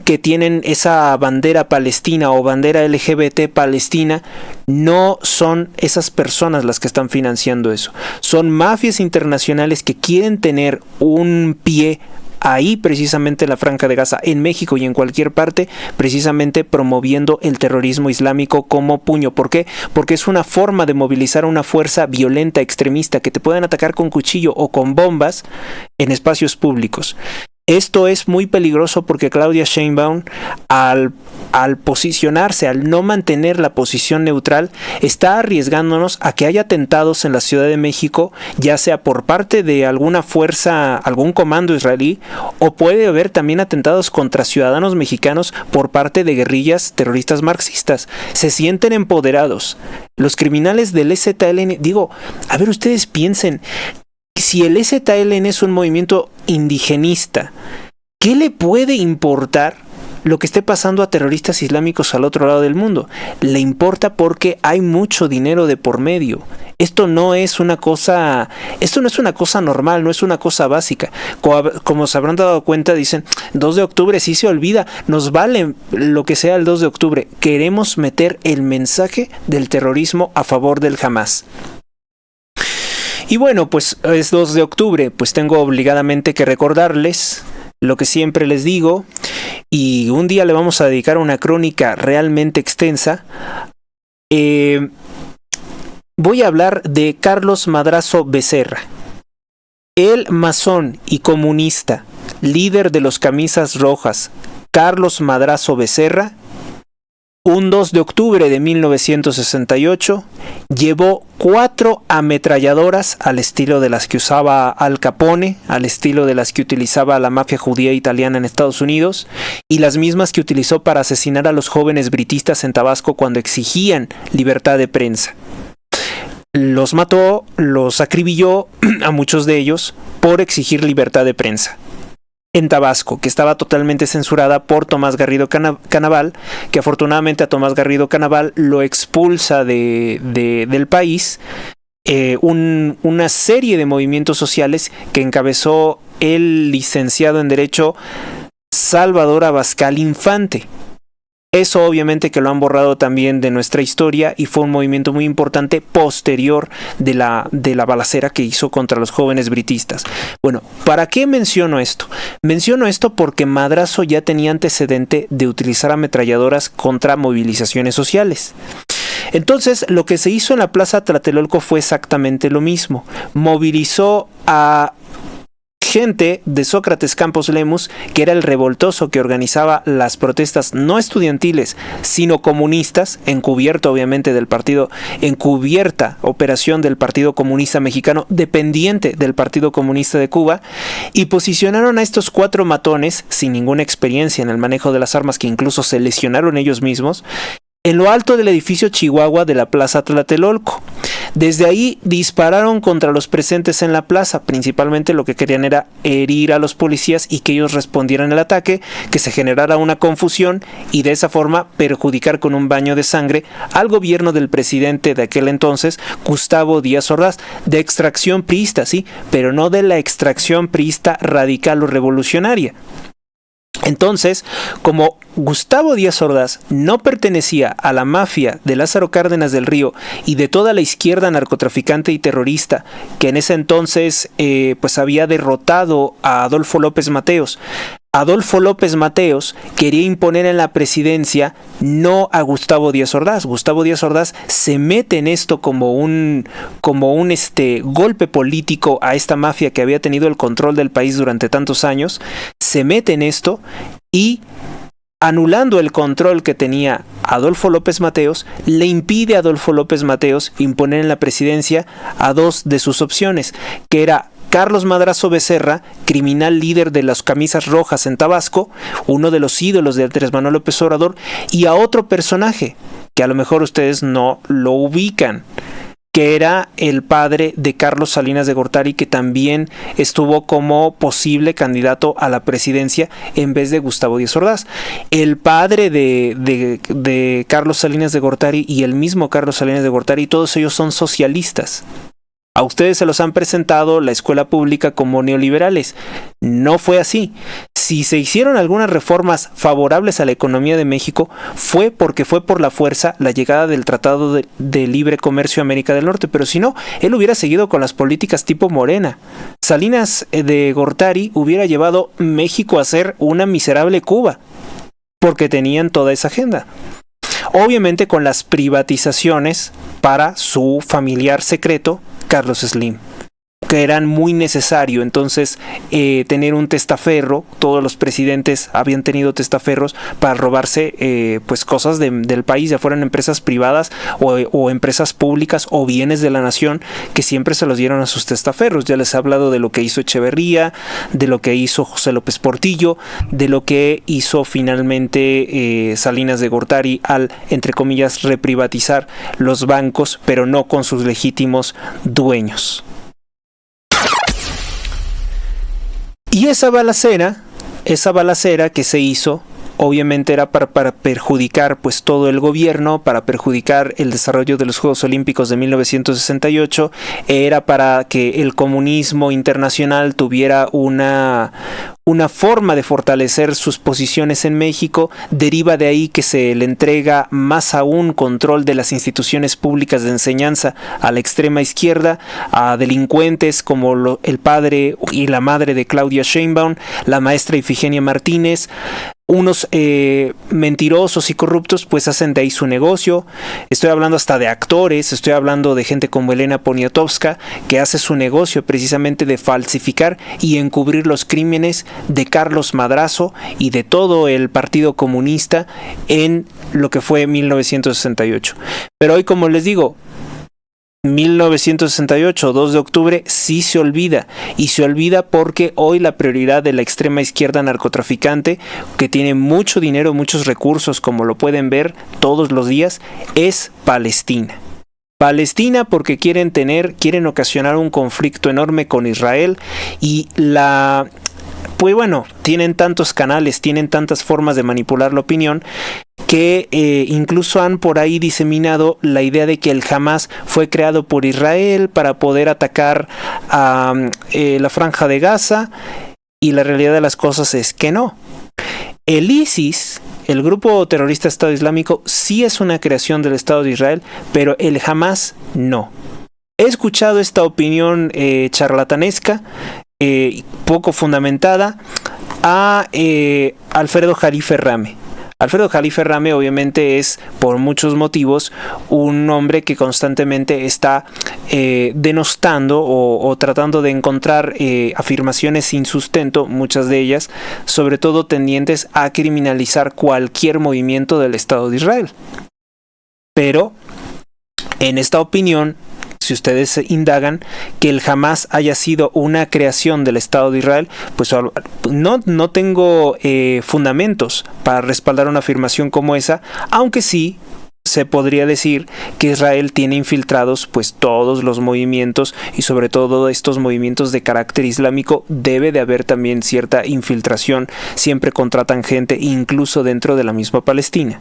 que tienen esa bandera palestina o bandera LGBT palestina, no son esas personas las que están financiando eso. Son mafias internacionales que quieren tener un pie ahí precisamente en la Franja de Gaza, en México y en cualquier parte, precisamente promoviendo el terrorismo islámico como puño. ¿Por qué? Porque es una forma de movilizar una fuerza violenta, extremista, que te pueden atacar con cuchillo o con bombas en espacios públicos. Esto es muy peligroso porque Claudia Sheinbaum, al posicionarse, al no mantener la posición neutral, está arriesgándonos a que haya atentados en la Ciudad de México, ya sea por parte de alguna fuerza, algún comando israelí, o puede haber también atentados contra ciudadanos mexicanos por parte de guerrillas terroristas marxistas. Se sienten empoderados. Los criminales del EZLN, digo, a ver, ustedes piensen, si el EZLN es un movimiento indigenista, ¿qué le puede importar lo que esté pasando a terroristas islámicos al otro lado del mundo? Le importa porque hay mucho dinero de por medio. Esto no es una cosa normal, no es una cosa básica. Como se habrán dado cuenta, dicen, 2 de octubre sí se olvida, nos vale lo que sea el 2 de octubre. Queremos meter el mensaje del terrorismo a favor del Hamás. Y bueno, pues es 2 de octubre, pues tengo obligadamente que recordarles lo que siempre les digo, y un día le vamos a dedicar una crónica realmente extensa. Voy a hablar de Carlos Madrazo Becerra, el masón y comunista, líder de los camisas rojas, Carlos Madrazo Becerra. Un 2 de octubre de 1968 llevó 4 ametralladoras al estilo de las que usaba Al Capone, al estilo de las que utilizaba la mafia judía italiana en Estados Unidos, y las mismas que utilizó para asesinar a los jóvenes britistas en Tabasco cuando exigían libertad de prensa. Los mató, los acribilló a muchos de ellos por exigir libertad de prensa en Tabasco, que estaba totalmente censurada por Tomás Garrido Canaval, que afortunadamente a Tomás Garrido Canaval lo expulsa del país, una serie de movimientos sociales que encabezó el licenciado en Derecho Salvador Abascal Infante. Eso obviamente que lo han borrado también de nuestra historia y fue un movimiento muy importante posterior de la balacera que hizo contra los jóvenes britistas. Bueno, ¿para qué menciono esto? Menciono esto porque Madrazo ya tenía antecedente de utilizar ametralladoras contra movilizaciones sociales. Entonces, lo que se hizo en la Plaza Tlatelolco fue exactamente lo mismo. Movilizó a gente de Sócrates Campos Lemus, que era el revoltoso que organizaba las protestas no estudiantiles, sino comunistas, encubierta obviamente del partido, encubierta operación del Partido Comunista Mexicano, dependiente del Partido Comunista de Cuba, y posicionaron a estos 4 matones, sin ninguna experiencia en el manejo de las armas, que incluso se lesionaron ellos mismos, en lo alto del edificio Chihuahua de la Plaza Tlatelolco. Desde ahí dispararon contra los presentes en la plaza. Principalmente lo que querían era herir a los policías y que ellos respondieran al ataque, que se generara una confusión y de esa forma perjudicar con un baño de sangre al gobierno del presidente de aquel entonces, Gustavo Díaz Ordaz, de extracción priista, sí, pero no de la extracción priista radical o revolucionaria. Entonces, como Gustavo Díaz Ordaz no pertenecía a la mafia de Lázaro Cárdenas del Río y de toda la izquierda narcotraficante y terrorista que en ese entonces pues había derrotado a Adolfo López Mateos, Adolfo López Mateos quería imponer en la presidencia no a Gustavo Díaz Ordaz. Gustavo Díaz Ordaz se mete en esto como un golpe político a esta mafia que había tenido el control del país durante tantos años. Se mete en esto y, anulando el control que tenía Adolfo López Mateos, le impide a Adolfo López Mateos imponer en la presidencia a 2 de sus opciones, que era Carlos Madrazo Becerra, criminal líder de las camisas rojas en Tabasco, uno de los ídolos de Andrés Manuel López Obrador, y a otro personaje, que a lo mejor ustedes no lo ubican, que era el padre de Carlos Salinas de Gortari, que también estuvo como posible candidato a la presidencia en vez de Gustavo Díaz Ordaz. El padre de Carlos Salinas de Gortari y el mismo Carlos Salinas de Gortari, todos ellos son socialistas. A ustedes se los han presentado la escuela pública como neoliberales. No fue así. Si se hicieron algunas reformas favorables a la economía de México, fue porque fue por la fuerza la llegada del Tratado de Libre Comercio América del Norte, pero si no, él hubiera seguido con las políticas tipo Morena. Salinas de Gortari hubiera llevado México a ser una miserable Cuba, porque tenían toda esa agenda. Obviamente con las privatizaciones para su familiar secreto, Carlos Slim, que eran muy necesario. Entonces tener un testaferro, todos los presidentes habían tenido testaferros para robarse pues cosas del país, ya fueran empresas privadas o empresas públicas o bienes de la nación, que siempre se los dieron a sus testaferros. Ya les he hablado de lo que hizo Echeverría, de lo que hizo José López Portillo, de lo que hizo finalmente Salinas de Gortari al, entre comillas, reprivatizar los bancos, pero no con sus legítimos dueños. Y esa balacera que se hizo, obviamente era para perjudicar pues todo el gobierno, para perjudicar el desarrollo de los Juegos Olímpicos de 1968, era para que el comunismo internacional tuviera una forma de fortalecer sus posiciones en México. Deriva de ahí que se le entrega más aún control de las instituciones públicas de enseñanza a la extrema izquierda, a delincuentes como el padre y la madre de Claudia Sheinbaum, la maestra Ifigenia Martínez. Unos mentirosos y corruptos pues hacen de ahí su negocio. Estoy hablando hasta de actores, estoy hablando de gente como Elena Poniatowska, que hace su negocio precisamente de falsificar y encubrir los crímenes de Carlos Madrazo y de todo el Partido Comunista en lo que fue 1968. Pero hoy, como les digo, 1968, 2 de octubre, sí se olvida, y se olvida porque hoy la prioridad de la extrema izquierda narcotraficante, que tiene mucho dinero, muchos recursos, como lo pueden ver todos los días, es Palestina. Palestina porque quieren ocasionar un conflicto enorme con Israel, y pues bueno, tienen tantos canales, tienen tantas formas de manipular la opinión, que incluso han por ahí diseminado la idea de que el Hamas fue creado por Israel para poder atacar a la Franja de Gaza, y la realidad de las cosas es que no. El ISIS, el grupo terrorista Estado Islámico, sí es una creación del Estado de Israel, pero el Hamas no. He escuchado esta opinión charlatanesca, poco fundamentada, a Alfredo Jalife Rame. Alfredo Jalife Rame obviamente es, por muchos motivos, un hombre que constantemente está denostando o tratando de encontrar afirmaciones sin sustento, muchas de ellas, sobre todo tendientes a criminalizar cualquier movimiento del Estado de Israel. Pero, en esta opinión, si ustedes indagan que el Hamas haya sido una creación del Estado de Israel, pues no tengo fundamentos para respaldar una afirmación como esa, aunque sí se podría decir que Israel tiene infiltrados pues todos los movimientos, y sobre todo estos movimientos de carácter islámico debe de haber también cierta infiltración, siempre contratan gente incluso dentro de la misma Palestina.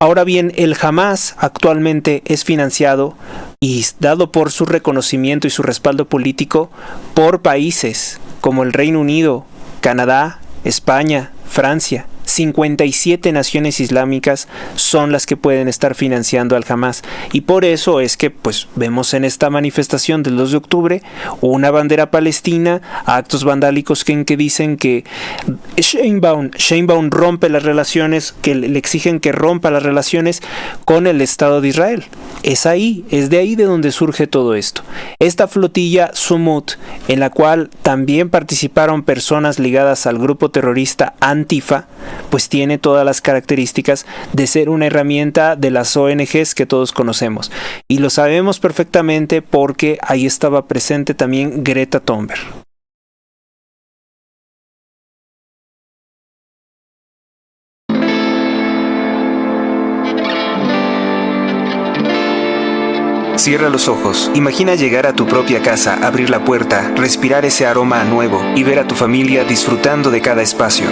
Ahora bien, el Hamas actualmente es financiado y dado por su reconocimiento y su respaldo político por países como el Reino Unido, Canadá, España, Francia. 57 naciones islámicas son las que pueden estar financiando al Hamas, y por eso es que pues vemos en esta manifestación del 2 de octubre una bandera palestina, actos vandálicos que dicen que Sheinbaum rompe las relaciones, que le exigen que rompa las relaciones con el Estado de Israel. Es de ahí de donde surge todo esto. Esta flotilla Sumut, en la cual también participaron personas ligadas al grupo terrorista Antifa, pues tiene todas las características de ser una herramienta de las ONGs que todos conocemos. Y lo sabemos perfectamente porque ahí estaba presente también Greta Thunberg. Cierra los ojos. Imagina llegar a tu propia casa, abrir la puerta, respirar ese aroma nuevo y ver a tu familia disfrutando de cada espacio.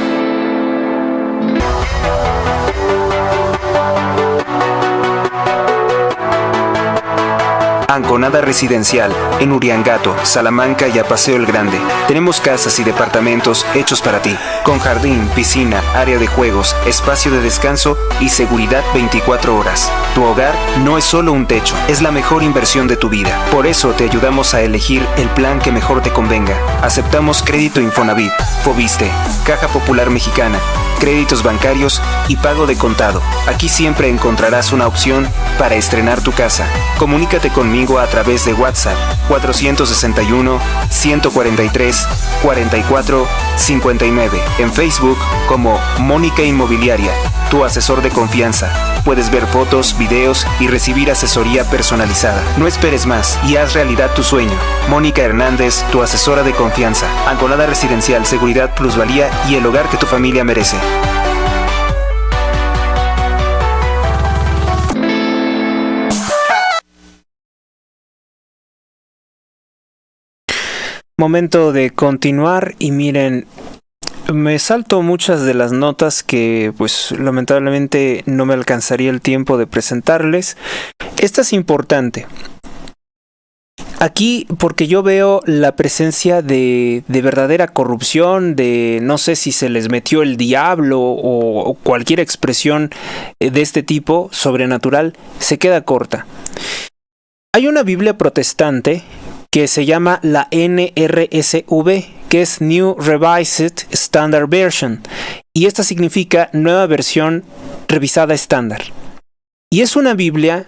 Anconada Residencial, en Uriangato, Salamanca y a Paseo el Grande. Tenemos casas y departamentos hechos para ti, con jardín, piscina, área de juegos, espacio de descanso y seguridad 24 horas. Tu hogar no es solo un techo, es la mejor inversión de tu vida. Por eso te ayudamos a elegir el plan que mejor te convenga. Aceptamos crédito Infonavit, Fobiste, Caja Popular Mexicana, créditos bancarios y pago de contado. Aquí siempre encontrarás una opción para estrenar tu casa. Comunícate conmigo a través de WhatsApp 461-143-44-59. En Facebook como Mónica Inmobiliaria, tu asesor de confianza. Puedes ver fotos, videos y recibir asesoría personalizada. No esperes más y haz realidad tu sueño. Mónica Hernández, tu asesora de confianza. Anconada Residencial, seguridad, plusvalía y el hogar que tu familia merece. Momento de continuar y miren, me salto muchas de las notas que pues lamentablemente no me alcanzaría el tiempo de presentarles. Esta es importante. Aquí porque yo veo la presencia de verdadera corrupción, de no sé si se les metió el diablo o cualquier expresión de este tipo sobrenatural, se queda corta. Hay una Biblia protestante que se llama la NRSV, que es New Revised Standard Version, y esta significa Nueva Versión Revisada Estándar. Y es una Biblia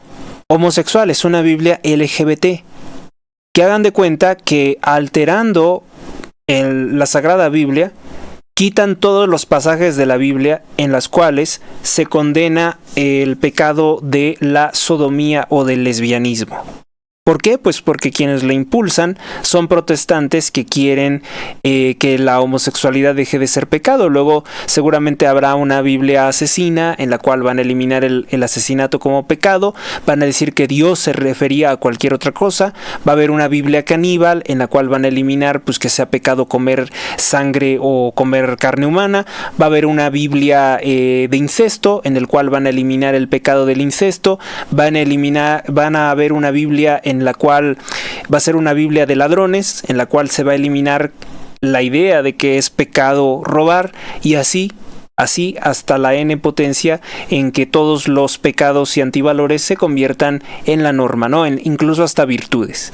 homosexual, es una Biblia LGBT, que hagan de cuenta que alterando la Sagrada Biblia, quitan todos los pasajes de la Biblia en las cuales se condena el pecado de la sodomía o del lesbianismo. ¿Por qué? Pues porque quienes la impulsan son protestantes que quieren que la homosexualidad deje de ser pecado. Luego seguramente habrá una Biblia asesina en la cual van a eliminar el asesinato como pecado, van a decir que Dios se refería a cualquier otra cosa. Va a haber una Biblia caníbal en la cual van a eliminar pues que sea pecado comer sangre o comer carne humana. Va a haber una Biblia de incesto en el cual van a eliminar el pecado del incesto. Van a haber una Biblia en la cual va a ser una Biblia de ladrones, en la cual se va a eliminar la idea de que es pecado robar, y así hasta la N potencia, en que todos los pecados y antivalores se conviertan en la norma, ¿no? Incluso hasta virtudes.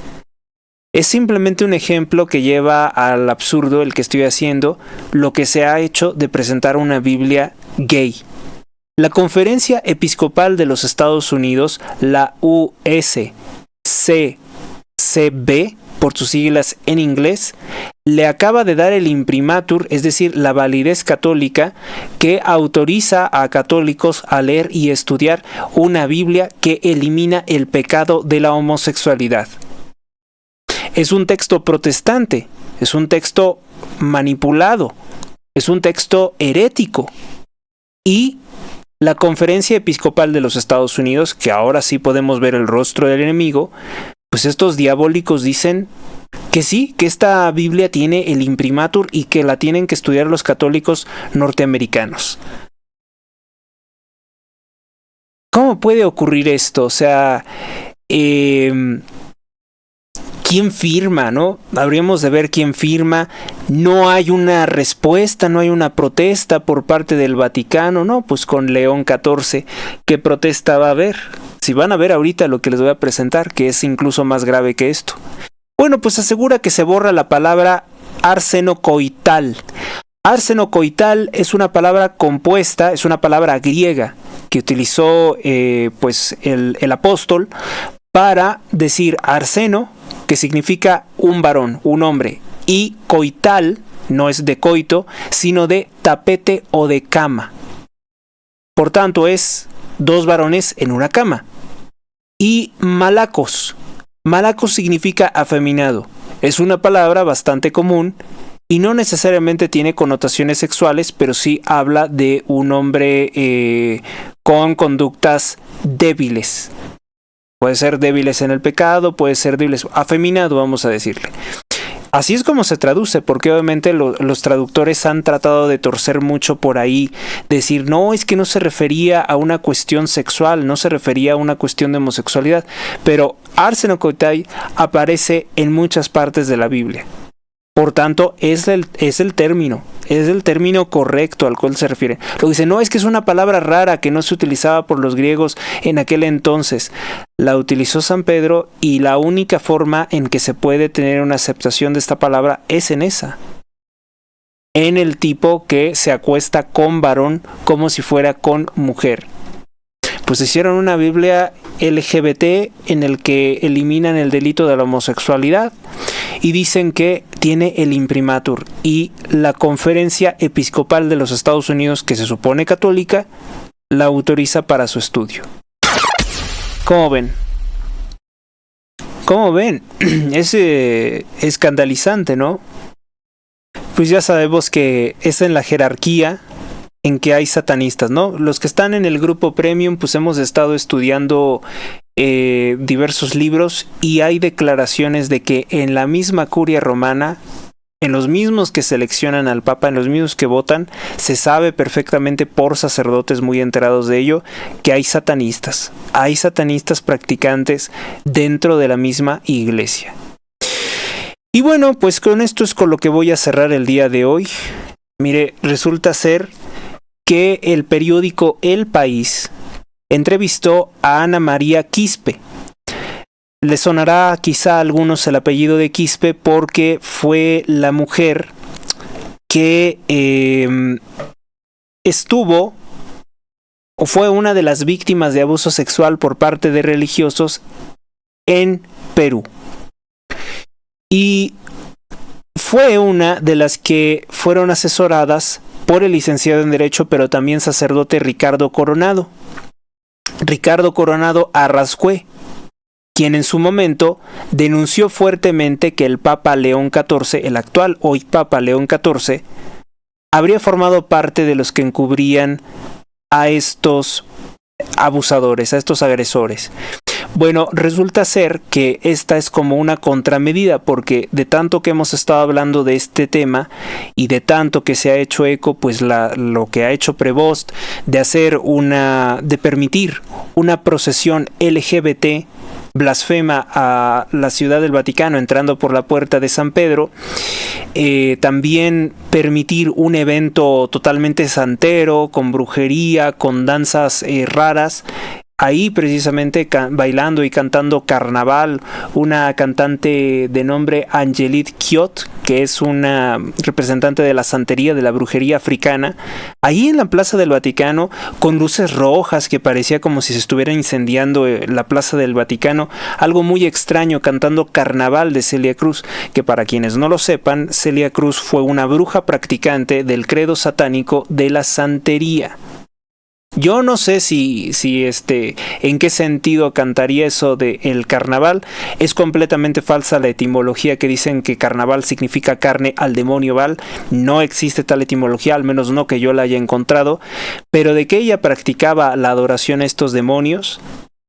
Es simplemente un ejemplo que lleva al absurdo el que estoy haciendo, lo que se ha hecho de presentar una Biblia gay. La Conferencia Episcopal de los Estados Unidos, la USCCB, por sus siglas en inglés, le acaba de dar el imprimatur, es decir, la validez católica, que autoriza a católicos a leer y estudiar una Biblia que elimina el pecado de la homosexualidad. Es un texto protestante, es un texto manipulado, es un texto herético. Y la Conferencia Episcopal de los Estados Unidos, que ahora sí podemos ver el rostro del enemigo, pues estos diabólicos dicen que sí, que esta Biblia tiene el imprimatur y que la tienen que estudiar los católicos norteamericanos. ¿Cómo puede ocurrir esto? O sea, ¿quién firma, no? Habríamos de ver quién firma. No hay una respuesta, no hay una protesta por parte del Vaticano, ¿no? Pues con León XIV, ¿qué protesta va a haber? Si van a ver ahorita lo que les voy a presentar, que es incluso más grave que esto. Bueno, pues asegura que se borra la palabra arsenocoital. Arsenocoital es una palabra compuesta, es una palabra griega que utilizó pues el apóstol para decir arseno, que significa un varón, un hombre, y coital, no es de coito, sino de tapete o de cama. Por tanto, es dos varones en una cama. Y malacos. Malacos significa afeminado. Es una palabra bastante común y no necesariamente tiene connotaciones sexuales, pero sí habla de un hombre con conductas débiles. Puede ser débiles en el pecado, puede ser débiles, afeminado, vamos a decirle. Así es como se traduce, porque obviamente los traductores han tratado de torcer mucho por ahí, decir, no, es que no se refería a una cuestión sexual, no se refería a una cuestión de homosexualidad, pero arsenocoitai aparece en muchas partes de la Biblia. Por tanto, es el término correcto al cual se refiere. Lo dice, no, es que es una palabra rara que no se utilizaba por los griegos en aquel entonces. La utilizó San Pedro y la única forma en que se puede tener una aceptación de esta palabra es en esa. En el tipo que se acuesta con varón como si fuera con mujer. Pues hicieron una Biblia LGBT en el que eliminan el delito de la homosexualidad y dicen que tiene el imprimatur, y la Conferencia Episcopal de los Estados Unidos, que se supone católica, la autoriza para su estudio. ¿Cómo ven? ¿Cómo ven? Es escandalizante, ¿no? Pues ya sabemos que es en la jerarquía en que hay satanistas, ¿no? Los que están en el grupo Premium, pues hemos estado estudiando diversos libros y hay declaraciones de que en la misma curia romana, en los mismos que seleccionan al Papa, en los mismos que votan, se sabe perfectamente por sacerdotes muy enterados de ello que hay satanistas practicantes dentro de la misma iglesia. Y bueno, pues con esto es con lo que voy a cerrar el día de hoy. Mire, resulta ser que el periódico El País entrevistó a Ana María Quispe. Le sonará quizá a algunos el apellido de Quispe porque fue la mujer que estuvo o fue una de las víctimas de abuso sexual por parte de religiosos en Perú. Y fue una de las que fueron asesoradas por el licenciado en Derecho, pero también sacerdote Ricardo Coronado Arrascue, quien en su momento denunció fuertemente que el Papa León XIV, el actual hoy Papa León XIV, habría formado parte de los que encubrían a estos abusadores, a estos agresores. Bueno, resulta ser que esta es como una contramedida, porque de tanto que hemos estado hablando de este tema y de tanto que se ha hecho eco, pues lo que ha hecho Prevost de permitir una procesión LGBT blasfema a la Ciudad del Vaticano entrando por la puerta de San Pedro, también permitir un evento totalmente santero, con brujería, con danzas raras, ahí precisamente bailando y cantando carnaval, una cantante de nombre Angelique Kioto, que es una representante de la santería, de la brujería africana, ahí en la Plaza del Vaticano, con luces rojas que parecía como si se estuviera incendiando la Plaza del Vaticano, algo muy extraño, cantando Carnaval de Celia Cruz, que para quienes no lo sepan, Celia Cruz fue una bruja practicante del credo satánico de la santería. Yo no sé si en qué sentido cantaría eso de el carnaval. Es completamente falsa la etimología que dicen que carnaval significa carne al demonio Val. No existe tal etimología, al menos no que yo la haya encontrado. Pero de que ella practicaba la adoración a estos demonios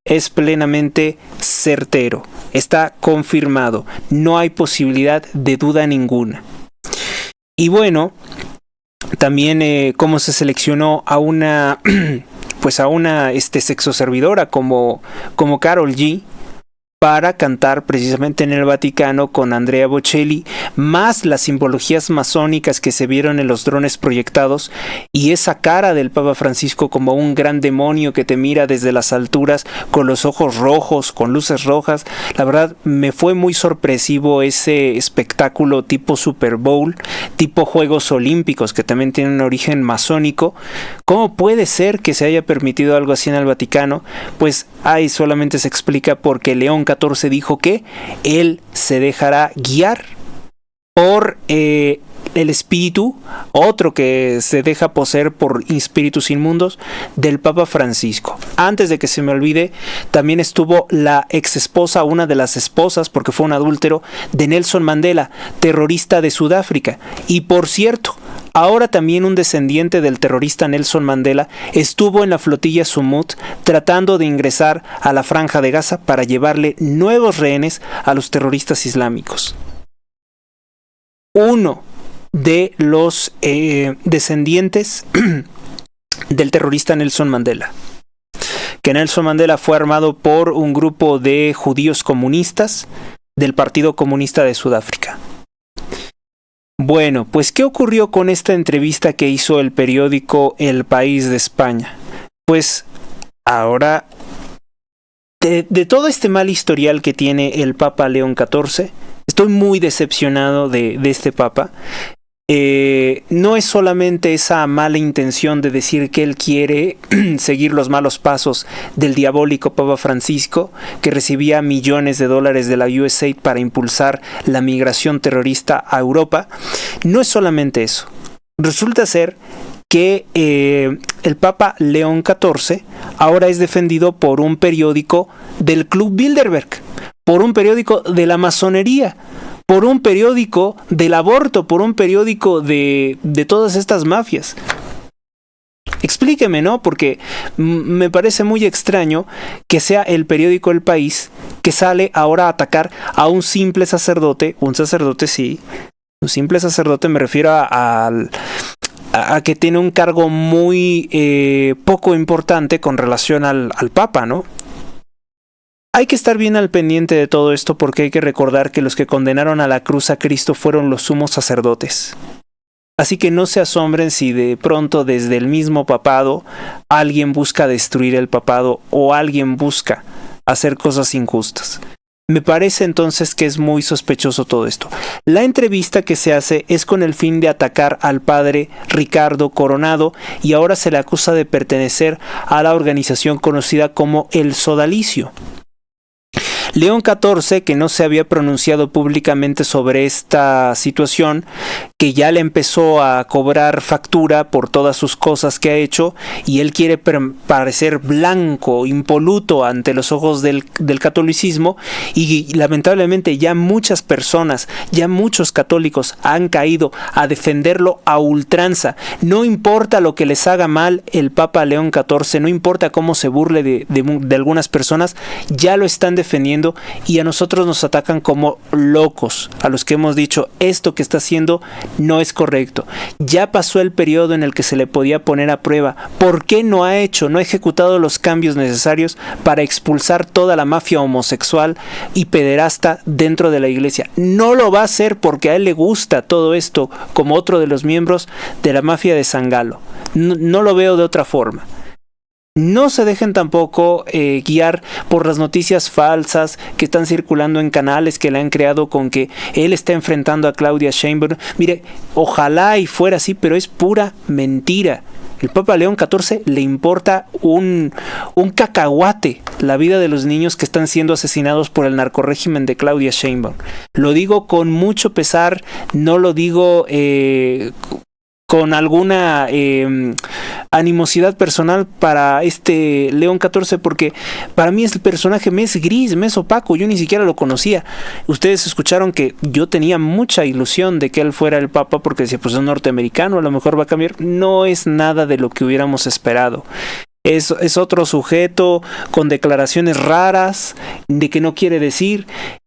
es plenamente certero. Está confirmado. No hay posibilidad de duda ninguna. Y bueno, también cómo se seleccionó a una sexoservidora como Karol G para cantar precisamente en el Vaticano con Andrea Bocelli, más las simbologías masónicas que se vieron en los drones proyectados y esa cara del Papa Francisco como un gran demonio que te mira desde las alturas con los ojos rojos, con luces rojas. La verdad me fue muy sorpresivo ese espectáculo tipo Super Bowl, tipo Juegos Olímpicos que también tienen un origen masónico. ¿Cómo puede ser que se haya permitido algo así en el Vaticano? Pues ahí solamente se explica porque León XIV dijo que él se dejará guiar por el espíritu, otro que se deja poseer por espíritus inmundos, del Papa Francisco. Antes de que se me olvide, también estuvo la ex esposa, una de las esposas, porque fue un adúltero, de Nelson Mandela, terrorista de Sudáfrica. Y por cierto, ahora también un descendiente del terrorista Nelson Mandela estuvo en la flotilla Sumut tratando de ingresar a la Franja de Gaza para llevarle nuevos rehenes a los terroristas islámicos. Uno de los descendientes del terrorista Nelson Mandela. Que Nelson Mandela fue armado por un grupo de judíos comunistas del Partido Comunista de Sudáfrica. Bueno, pues ¿qué ocurrió con esta entrevista que hizo el periódico El País de España? Pues ahora, de todo este mal historial que tiene el Papa León XIV, estoy muy decepcionado de este Papa. No es solamente esa mala intención de decir que él quiere seguir los malos pasos del diabólico Papa Francisco, que recibía millones de dólares de la USAID para impulsar la migración terrorista a Europa. No es solamente eso. Resulta ser que el Papa León XIV ahora es defendido por un periódico del Club Bilderberg, por un periódico de la masonería, por un periódico del aborto, por un periódico de todas estas mafias. Explíqueme, ¿no? Porque me parece muy extraño que sea el periódico El País que sale ahora a atacar a un simple sacerdote, un simple sacerdote, me refiero a que tiene un cargo muy poco importante con relación al Papa, ¿no? Hay que estar bien al pendiente de todo esto porque hay que recordar que los que condenaron a la cruz a Cristo fueron los sumos sacerdotes. Así que no se asombren si de pronto desde el mismo papado alguien busca destruir el papado o alguien busca hacer cosas injustas. Me parece entonces que es muy sospechoso todo esto. La entrevista que se hace es con el fin de atacar al padre Ricardo Coronado y ahora se le acusa de pertenecer a la organización conocida como el Sodalicio. León XIV, que no se había pronunciado públicamente sobre esta situación, que ya le empezó a cobrar factura por todas sus cosas que ha hecho, y él quiere parecer blanco, impoluto ante los ojos del catolicismo, y lamentablemente ya muchas personas, ya muchos católicos han caído a defenderlo a ultranza. No importa lo que les haga mal el Papa León XIV, no importa cómo se burle de algunas personas, ya lo están defendiendo. Y a nosotros nos atacan como locos, a los que hemos dicho esto que está haciendo no es correcto. Ya pasó el periodo en el que se le podía poner a prueba. ¿Por qué no ha ejecutado los cambios necesarios para expulsar toda la mafia homosexual y pederasta dentro de la iglesia? No lo va a hacer porque a él le gusta todo esto como otro de los miembros de la mafia de San Galo. No lo veo de otra forma. No se dejen tampoco guiar por las noticias falsas que están circulando en canales que le han creado con que él está enfrentando a Claudia Sheinbaum. Mire, ojalá y fuera así, pero es pura mentira. El Papa León XIV le importa un cacahuate la vida de los niños que están siendo asesinados por el narcorrégimen de Claudia Sheinbaum. Lo digo con mucho pesar, no lo digo con alguna animosidad personal para este León XIV, porque para mí el personaje me es gris, me es opaco, yo ni siquiera lo conocía. Ustedes escucharon que yo tenía mucha ilusión de que él fuera el Papa, porque decía, pues es norteamericano, a lo mejor va a cambiar. No es nada de lo que hubiéramos esperado. Es otro sujeto con declaraciones raras de que no quiere decir.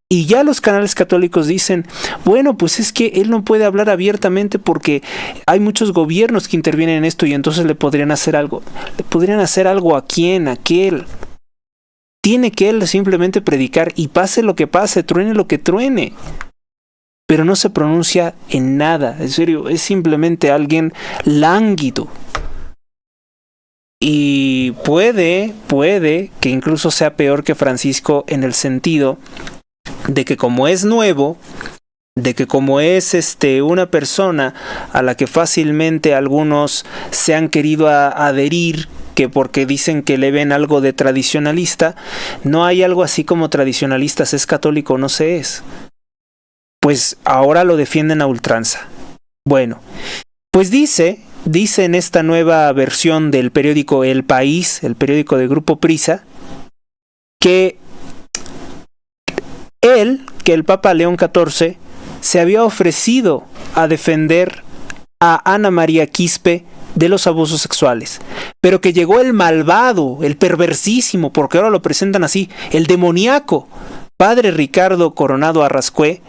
Y ya los canales católicos dicen, bueno, pues es que él no puede hablar abiertamente porque hay muchos gobiernos que intervienen en esto y entonces le podrían hacer algo. ¿Le podrían hacer algo a quién? ¿A aquel? Tiene que él simplemente predicar y pase lo que pase, truene lo que truene. Pero no se pronuncia en nada, en serio, es simplemente alguien lánguido. Y puede que incluso sea peor que Francisco en el sentido de que como es nuevo, de que como es una persona a la que fácilmente algunos se han querido adherir, que porque dicen que le ven algo de tradicionalista, no hay algo así como tradicionalistas, es católico, no se es. Pues ahora lo defienden a ultranza. Bueno, pues dice en esta nueva versión del periódico El País, el periódico de Grupo Prisa, que el Papa León XIV se había ofrecido a defender a Ana María Quispe de los abusos sexuales, pero que llegó el malvado, el perversísimo, porque ahora lo presentan así, el demoníaco, padre Ricardo Coronado Arrascué,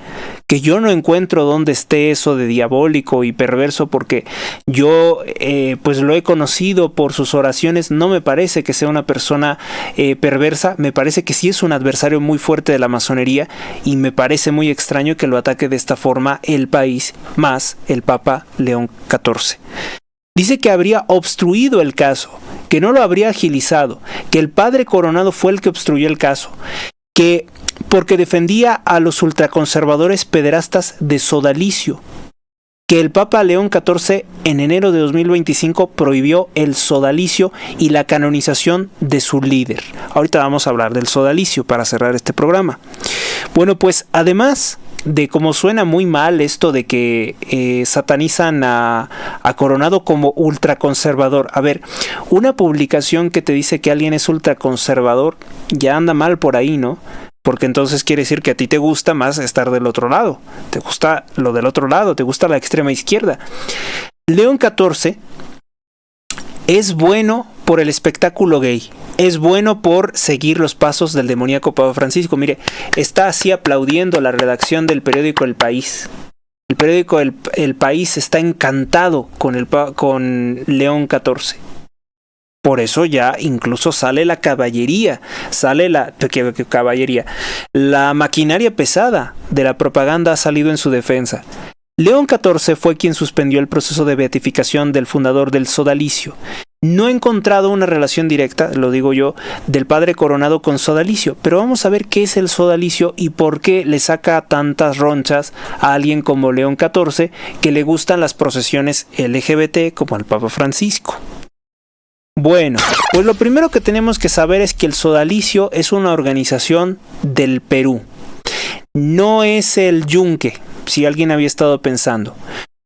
que yo no encuentro dónde esté eso de diabólico y perverso, porque yo pues lo he conocido por sus oraciones, no me parece que sea una persona perversa, me parece que sí es un adversario muy fuerte de la masonería y me parece muy extraño que lo ataque de esta forma El País más el Papa León XIV. Dice que habría obstruido el caso, que no lo habría agilizado, que el padre Coronado fue el que obstruyó el caso, que porque defendía a los ultraconservadores pederastas de sodalicio, que el Papa León XIV en enero de 2025 prohibió el sodalicio y la canonización de su líder. Ahorita vamos a hablar del sodalicio para cerrar este programa. Bueno, pues además de cómo suena muy mal esto de que satanizan a Coronado como ultraconservador. A ver, una publicación que te dice que alguien es ultraconservador ya anda mal por ahí, ¿no? Porque entonces quiere decir que a ti te gusta más estar del otro lado. Te gusta lo del otro lado, te gusta la extrema izquierda. León XIV es bueno por el espectáculo gay. Es bueno por seguir los pasos del demoníaco Papa Francisco. Mire, está así aplaudiendo la redacción del periódico El País. El periódico El País está encantado con León XIV. Por eso ya incluso sale la caballería, la maquinaria pesada de la propaganda ha salido en su defensa. León XIV fue quien suspendió el proceso de beatificación del fundador del sodalicio. No he encontrado una relación directa, lo digo yo, del padre Coronado con sodalicio, pero vamos a ver qué es el sodalicio y por qué le saca tantas ronchas a alguien como León XIV que le gustan las procesiones LGBT como al Papa Francisco. Bueno, pues lo primero que tenemos que saber es que el sodalicio es una organización del Perú. No es el Yunque, si alguien había estado pensando.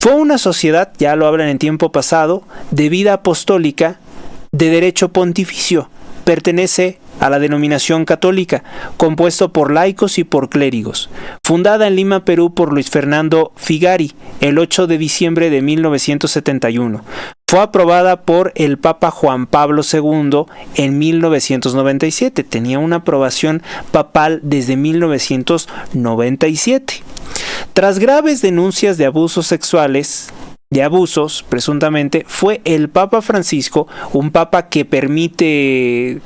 Fue una sociedad, ya lo hablan en tiempo pasado, de vida apostólica, de derecho pontificio. Pertenece a la denominación católica, compuesto por laicos y por clérigos. Fundada en Lima, Perú, por Luis Fernando Figari, el 8 de diciembre de 1971. Fue aprobada por el Papa Juan Pablo II en 1997. Tenía una aprobación papal desde 1997. Tras graves denuncias de abusos sexuales, presuntamente, fue el Papa Francisco, un papa que permitió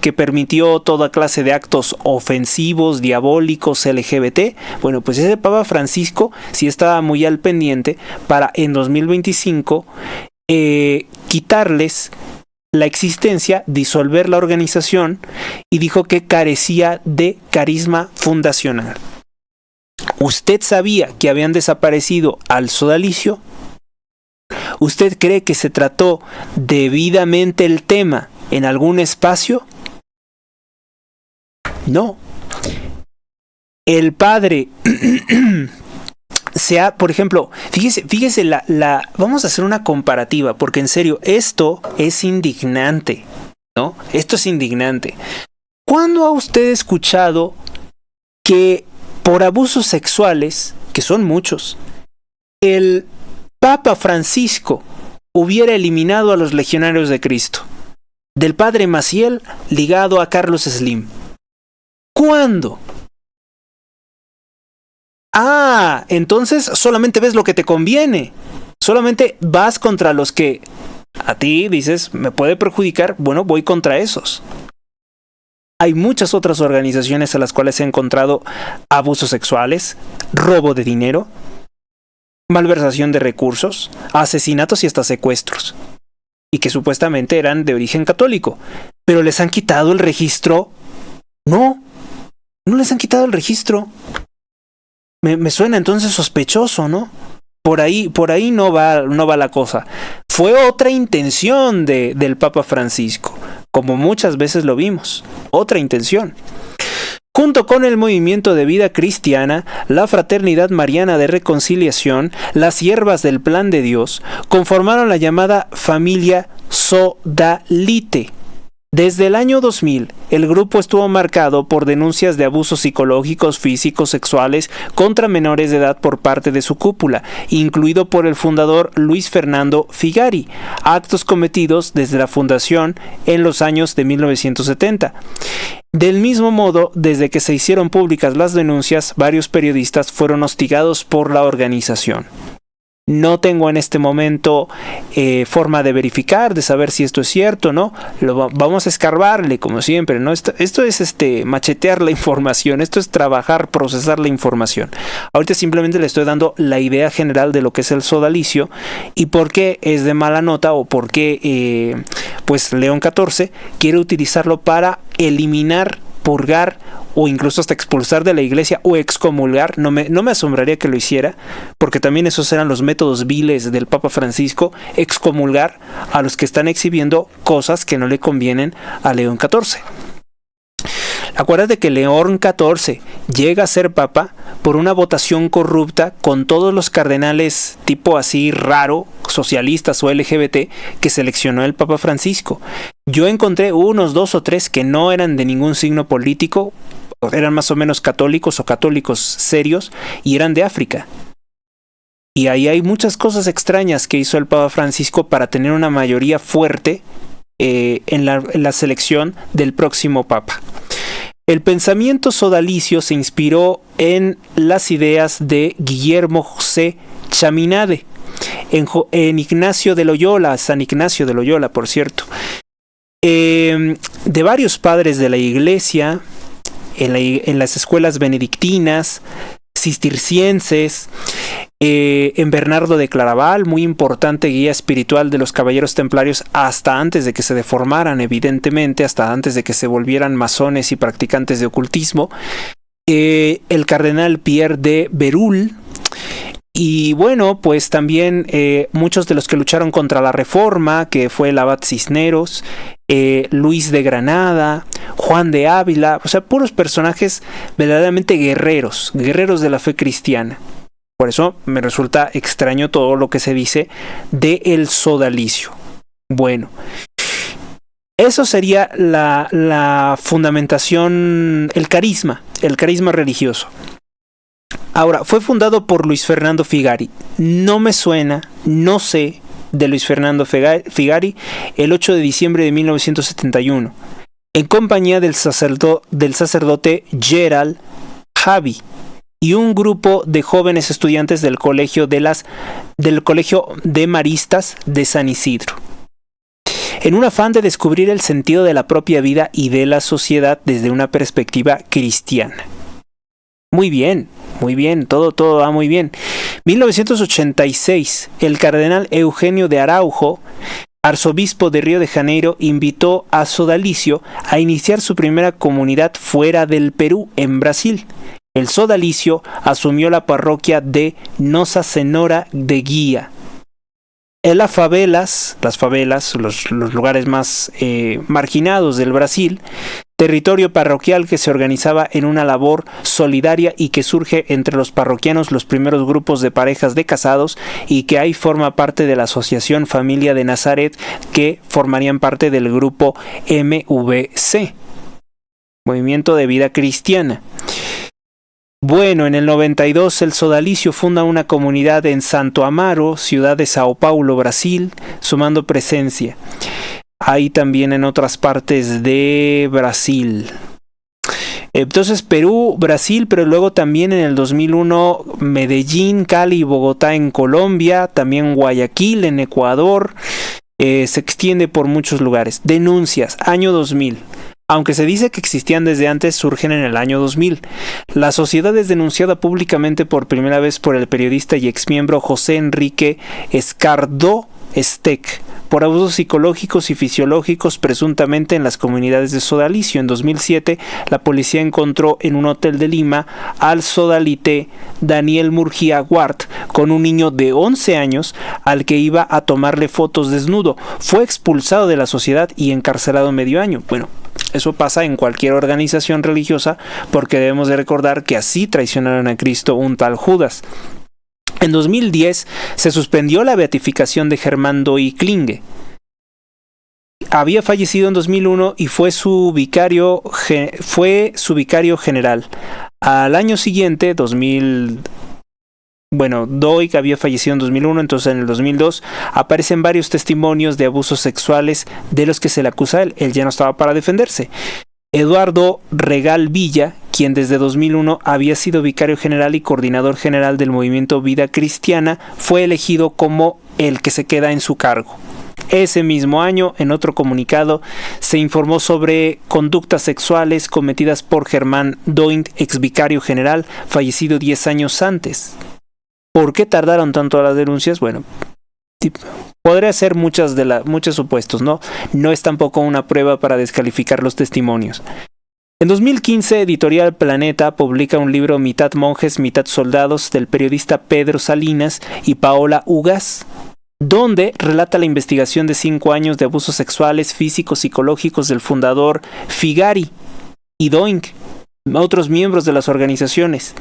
toda clase de actos ofensivos, diabólicos, LGBT. Bueno, pues ese Papa Francisco sí estaba muy al pendiente para en 2025 quitarles la existencia, disolver la organización, y dijo que carecía de carisma fundacional. ¿Usted sabía que habían desaparecido al sodalicio? ¿Usted cree que se trató debidamente el tema en algún espacio? No. El padre por ejemplo, fíjese vamos a hacer una comparativa, porque en serio, esto es indignante, ¿no? Esto es indignante. ¿Cuándo ha usted escuchado que por abusos sexuales, que son muchos, el Papa Francisco hubiera eliminado a los legionarios de Cristo? Del padre Maciel ligado a Carlos Slim. ¿Cuándo? Ah, entonces solamente ves lo que te conviene. Solamente vas contra los que a ti dices, me puede perjudicar, bueno, voy contra esos. Hay muchas otras organizaciones a las cuales he encontrado abusos sexuales, robo de dinero, malversación de recursos, asesinatos y hasta secuestros. Y que supuestamente eran de origen católico. Pero les han quitado el registro. No les han quitado el registro. Me suena entonces sospechoso, ¿no? Por ahí no va la cosa. Fue otra intención del Papa Francisco, como muchas veces lo vimos. Otra intención. Junto con el movimiento de vida cristiana, la Fraternidad Mariana de Reconciliación, las Siervas del Plan de Dios, conformaron la llamada familia Sodalite. Desde el año 2000, el grupo estuvo marcado por denuncias de abusos psicológicos, físicos, sexuales contra menores de edad por parte de su cúpula, incluido por el fundador Luis Fernando Figari, actos cometidos desde la fundación en los años de 1970. Del mismo modo, desde que se hicieron públicas las denuncias, varios periodistas fueron hostigados por la organización. No tengo en este momento forma de verificar, de saber si esto es cierto o no. Vamos a escarbarle, como siempre, ¿no? Esto es machetear la información, esto es trabajar, procesar la información. Ahorita simplemente le estoy dando la idea general de lo que es el sodalicio y por qué es de mala nota o por qué pues León XIV quiere utilizarlo para eliminar, purgar o incluso hasta expulsar de la iglesia o excomulgar. No me asombraría que lo hiciera, porque también esos eran los métodos viles del Papa Francisco, excomulgar a los que están exhibiendo cosas que no le convienen a León XIV. Acuérdate que León XIV llega a ser papa por una votación corrupta con todos los cardenales tipo así raro, socialistas o LGBT, que seleccionó el Papa Francisco. Yo encontré unos 2 o 3 que no eran de ningún signo político, eran más o menos católicos o católicos serios y eran de África. Y ahí hay muchas cosas extrañas que hizo el Papa Francisco para tener una mayoría fuerte en la selección del próximo Papa. El pensamiento sodalicio se inspiró en las ideas de Guillermo José Chaminade, en Ignacio de Loyola, San Ignacio de Loyola, por cierto, de varios padres de la iglesia, en las escuelas benedictinas, cistercienses, en Bernardo de Claraval, muy importante guía espiritual de los caballeros templarios hasta antes de que se deformaran, evidentemente, hasta antes de que se volvieran masones y practicantes de ocultismo, el cardenal Pierre de Berulle, y bueno, pues también muchos de los que lucharon contra la Reforma, que fue el abad Cisneros, Luis de Granada, Juan de Ávila, o sea, puros personajes verdaderamente guerreros de la fe cristiana. Por eso me resulta extraño todo lo que se dice de el sodalicio. Bueno, eso sería la fundamentación, el carisma religioso. Ahora, fue fundado por Luis Fernando Figari. No me suena, no sé de Luis Fernando Figari, el 8 de diciembre de 1971, en compañía del sacerdote Gerald Javi y un grupo de jóvenes estudiantes del colegio de Maristas de San Isidro, en un afán de descubrir el sentido de la propia vida y de la sociedad desde una perspectiva cristiana. Muy bien, todo va muy bien. 1986, el cardenal Eugenio de Araujo arzobispo de Río de Janeiro, invitó a Sodalicio a iniciar su primera comunidad fuera del Perú, en Brasil. El sodalicio asumió la parroquia de Nossa Senhora de Guia. En las favelas, los lugares más marginados del Brasil, territorio parroquial que se organizaba en una labor solidaria y que surge entre los parroquianos los primeros grupos de parejas de casados y que ahí forma parte de la Asociación Familia de Nazaret, que formarían parte del grupo MVC, Movimiento de Vida Cristiana. Bueno, en el 92 el sodalicio funda una comunidad en Santo Amaro, ciudad de Sao Paulo, Brasil, sumando presencia. Hay también en otras partes de Brasil. Entonces Perú, Brasil, pero luego también en el 2001 Medellín, Cali y Bogotá en Colombia, también Guayaquil en Ecuador, se extiende por muchos lugares. Denuncias, año 2000. Aunque se dice que existían desde antes, surgen en el año 2000. La sociedad es denunciada públicamente por primera vez por el periodista y exmiembro José Enrique Escardó Estec por abusos psicológicos y fisiológicos presuntamente en las comunidades de sodalicio. En 2007, la policía encontró en un hotel de Lima al sodalite Daniel Murguía Guart con un niño de 11 años al que iba a tomarle fotos desnudo. Fue expulsado de la sociedad y encarcelado medio año. Bueno, eso pasa en cualquier organización religiosa porque debemos de recordar que así traicionaron a Cristo un tal Judas. En 2010 se suspendió la beatificación de Germán Doy Klinge. Había fallecido en 2001 y fue su vicario general. Al año siguiente, Doig había fallecido en 2001, entonces en el 2002 aparecen varios testimonios de abusos sexuales de los que se le acusa a él. Él ya no estaba para defenderse. Eduardo Regal Villa, quien desde 2001 había sido vicario general y coordinador general del movimiento Vida Cristiana, fue elegido como el que se queda en su cargo. Ese mismo año, en otro comunicado, se informó sobre conductas sexuales cometidas por Germán Doint, ex vicario general, fallecido 10 años antes. ¿Por qué tardaron tanto las denuncias? Bueno, podría ser muchos supuestos, ¿no? No es tampoco una prueba para descalificar los testimonios. En 2015, Editorial Planeta publica un libro Mitad monjes, mitad soldados del periodista Pedro Salinas y Paola Ugas, donde relata la investigación de 5 años de abusos sexuales, físicos, psicológicos del fundador Figari y Doink, otros miembros de las organizaciones.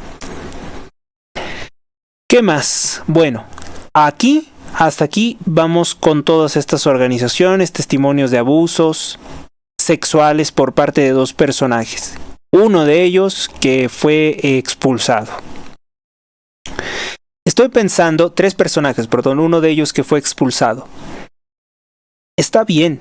¿Qué más? Bueno, hasta aquí vamos con todas estas organizaciones, testimonios de abusos sexuales por parte de 2 personajes. Uno de ellos que fue expulsado. Estoy pensando, 3 personajes, uno de ellos que fue expulsado. Está bien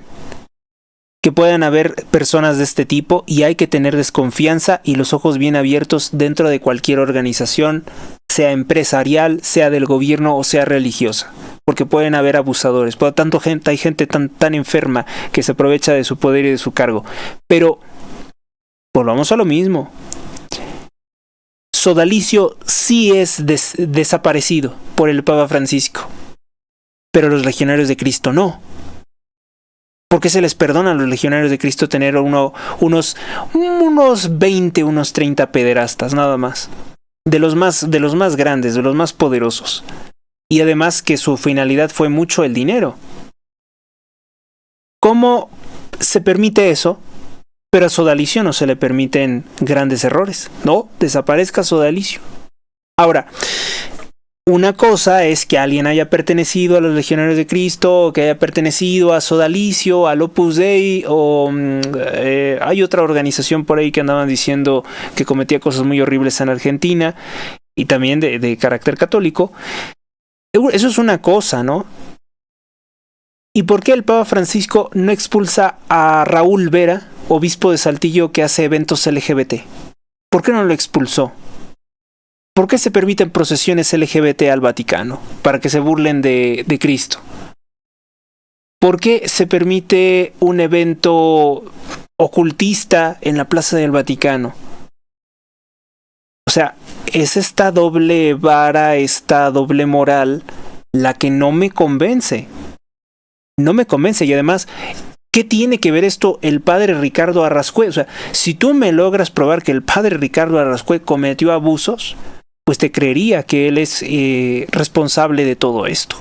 que puedan haber personas de este tipo y hay que tener desconfianza y los ojos bien abiertos dentro de cualquier organización, sea empresarial, sea del gobierno o sea religiosa, porque pueden haber abusadores. Por lo tanto, hay gente tan enferma que se aprovecha de su poder y de su cargo. Pero volvamos a lo mismo. Sodalicio sí es desaparecido por el Papa Francisco, pero los legionarios de Cristo no. ¿Por qué se les perdona a los legionarios de Cristo tener unos 20, unos 30 pederastas, nada más? De los más grandes, de los más poderosos. Y además que su finalidad fue mucho el dinero. ¿Cómo se permite eso? Pero a Sodalicio no se le permiten grandes errores. No, desaparezca Sodalicio. Ahora, una cosa es que alguien haya pertenecido a los Legionarios de Cristo, o que haya pertenecido a Sodalicio, al Opus Dei, o hay otra organización por ahí que andaban diciendo que cometía cosas muy horribles en Argentina, y también de carácter católico. Eso es una cosa, ¿no? ¿Y por qué el Papa Francisco no expulsa a Raúl Vera, obispo de Saltillo que hace eventos LGBT? ¿Por qué no lo expulsó? ¿Por qué se permiten procesiones LGBT al Vaticano? Para que se burlen de Cristo. ¿Por qué se permite un evento ocultista en la Plaza del Vaticano? O sea, es esta doble vara, esta doble moral, la que no me convence. no me convence. Y además, ¿qué tiene que ver esto el padre Ricardo Arrascue? O sea, si tú me logras probar que el padre Ricardo Arrascue cometió abusos, pues te creería que él es responsable de todo esto.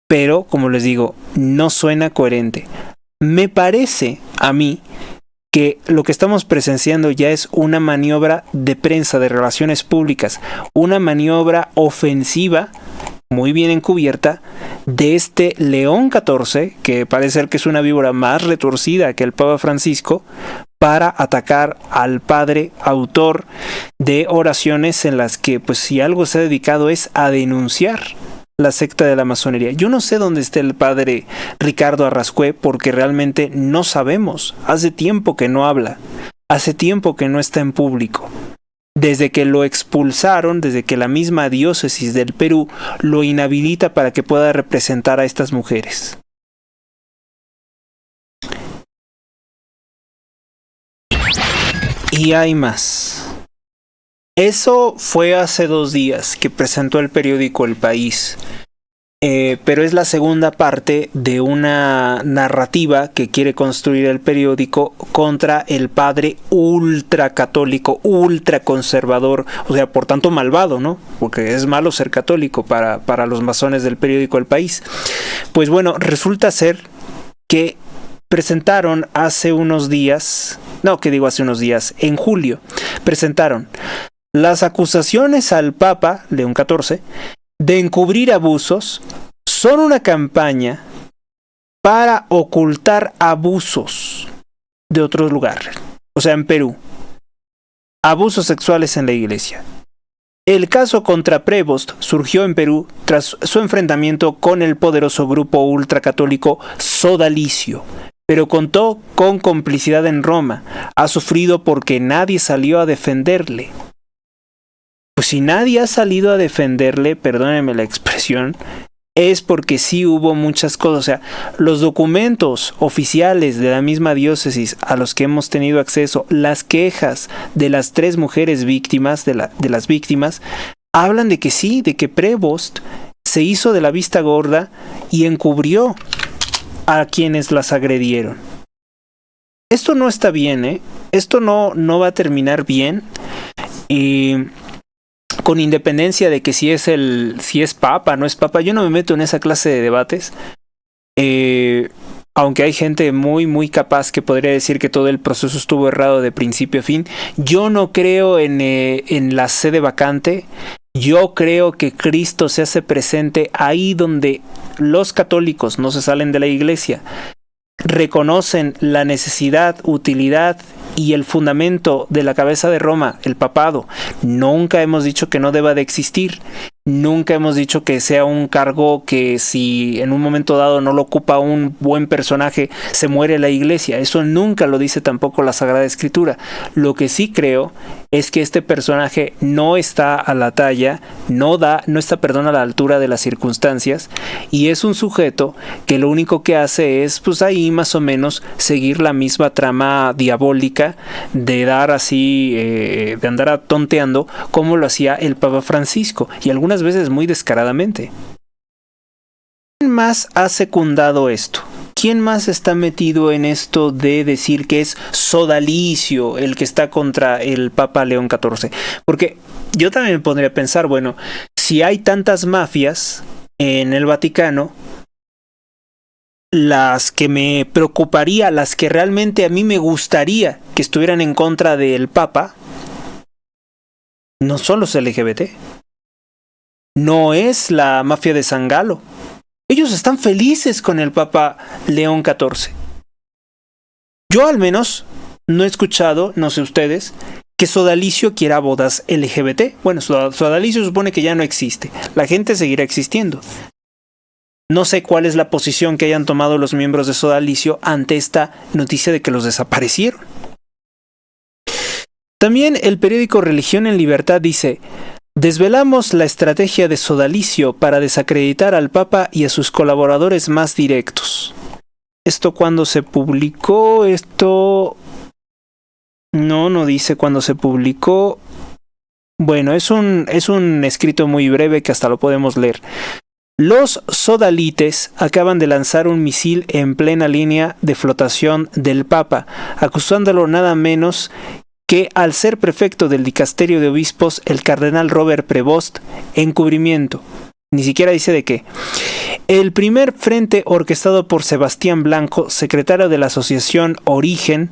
Pero, como les digo, no suena coherente. Me parece a mí que lo que estamos presenciando ya es una maniobra de prensa, de relaciones públicas, una maniobra ofensiva, muy bien encubierta, de este León XIV, que parece ser que es una víbora más retorcida que el Papa Francisco, para atacar al padre autor de oraciones en las que, pues, si algo se ha dedicado es a denunciar la secta de la masonería. Yo no sé dónde está el padre Ricardo Arrascue, porque realmente no sabemos. Hace tiempo que no habla, hace tiempo que no está en público. Desde que lo expulsaron, desde que la misma diócesis del Perú lo inhabilita para que pueda representar a estas mujeres. Y hay más. Eso fue hace 2 días que presentó el periódico El País. Pero es la segunda parte de una narrativa que quiere construir el periódico contra el padre ultracatólico, ultraconservador, o sea, por tanto malvado, ¿no? Porque es malo ser católico para los masones del periódico El País. Pues bueno, resulta ser que presentaron hace unos días, en julio, presentaron las acusaciones al Papa León XIV de encubrir abusos son una campaña para ocultar abusos de otros lugares. O sea, en Perú, abusos sexuales en la iglesia. El caso contra Prevost surgió en Perú tras su enfrentamiento con el poderoso grupo ultracatólico Sodalicio, pero contó con complicidad en Roma. Ha sufrido porque nadie salió a defenderle. Pues si nadie ha salido a defenderle, perdónenme la expresión, es porque sí hubo muchas cosas. O sea, los documentos oficiales de la misma diócesis a los que hemos tenido acceso, las quejas de las 3 mujeres víctimas, de las víctimas, hablan de que sí, de que Prevost se hizo de la vista gorda y encubrió a quienes las agredieron. Esto no está bien, ¿eh? Esto no va a terminar bien. Con independencia de que si es papa, no es papa, yo no me meto en esa clase de debates. Aunque hay gente muy, muy capaz que podría decir que todo el proceso estuvo errado de principio a fin. Yo no creo en la sede vacante. Yo creo que Cristo se hace presente ahí donde los católicos no se salen de la iglesia, reconocen la necesidad, utilidad y el fundamento de la cabeza de Roma, el papado. Nunca hemos dicho que no deba de existir. Nunca hemos dicho que sea un cargo que si en un momento dado no lo ocupa un buen personaje, se muere la iglesia. Eso nunca lo dice tampoco la Sagrada Escritura. Lo que sí creo es que este personaje no está a la talla, no está a la altura de las circunstancias, y es un sujeto que lo único que hace es, pues ahí más o menos, seguir la misma trama diabólica de dar así, de andar tonteando como lo hacía el Papa Francisco, y algunas veces muy descaradamente. ¿Quién más ha secundado esto? ¿Quién más está metido en esto de decir que es Sodalicio el que está contra el Papa León XIV? Porque yo también me pondría a pensar, bueno, si hay tantas mafias en el Vaticano, las que me preocuparía, las que realmente a mí me gustaría que estuvieran en contra del Papa, no son los LGBT. No es la mafia de San Galo. Ellos están felices con el Papa León XIV. Yo al menos no he escuchado, no sé ustedes, que Sodalicio quiera bodas LGBT. Bueno, Sodalicio supone que ya no existe. La gente seguirá existiendo. No sé cuál es la posición que hayan tomado los miembros de Sodalicio ante esta noticia de que los desaparecieron. También el periódico Religión en Libertad dice: desvelamos la estrategia de Sodalicio para desacreditar al Papa y a sus colaboradores más directos. ¿Esto cuándo se publicó? Esto no dice cuándo se publicó. Bueno, es un escrito muy breve que hasta lo podemos leer. Los sodalites acaban de lanzar un misil en plena línea de flotación del Papa, acusándolo nada menos que al ser prefecto del dicasterio de obispos, el cardenal Robert Prevost, encubrimiento. Ni siquiera dice de qué. El primer frente orquestado por Sebastián Blanco, secretario de la asociación Origen.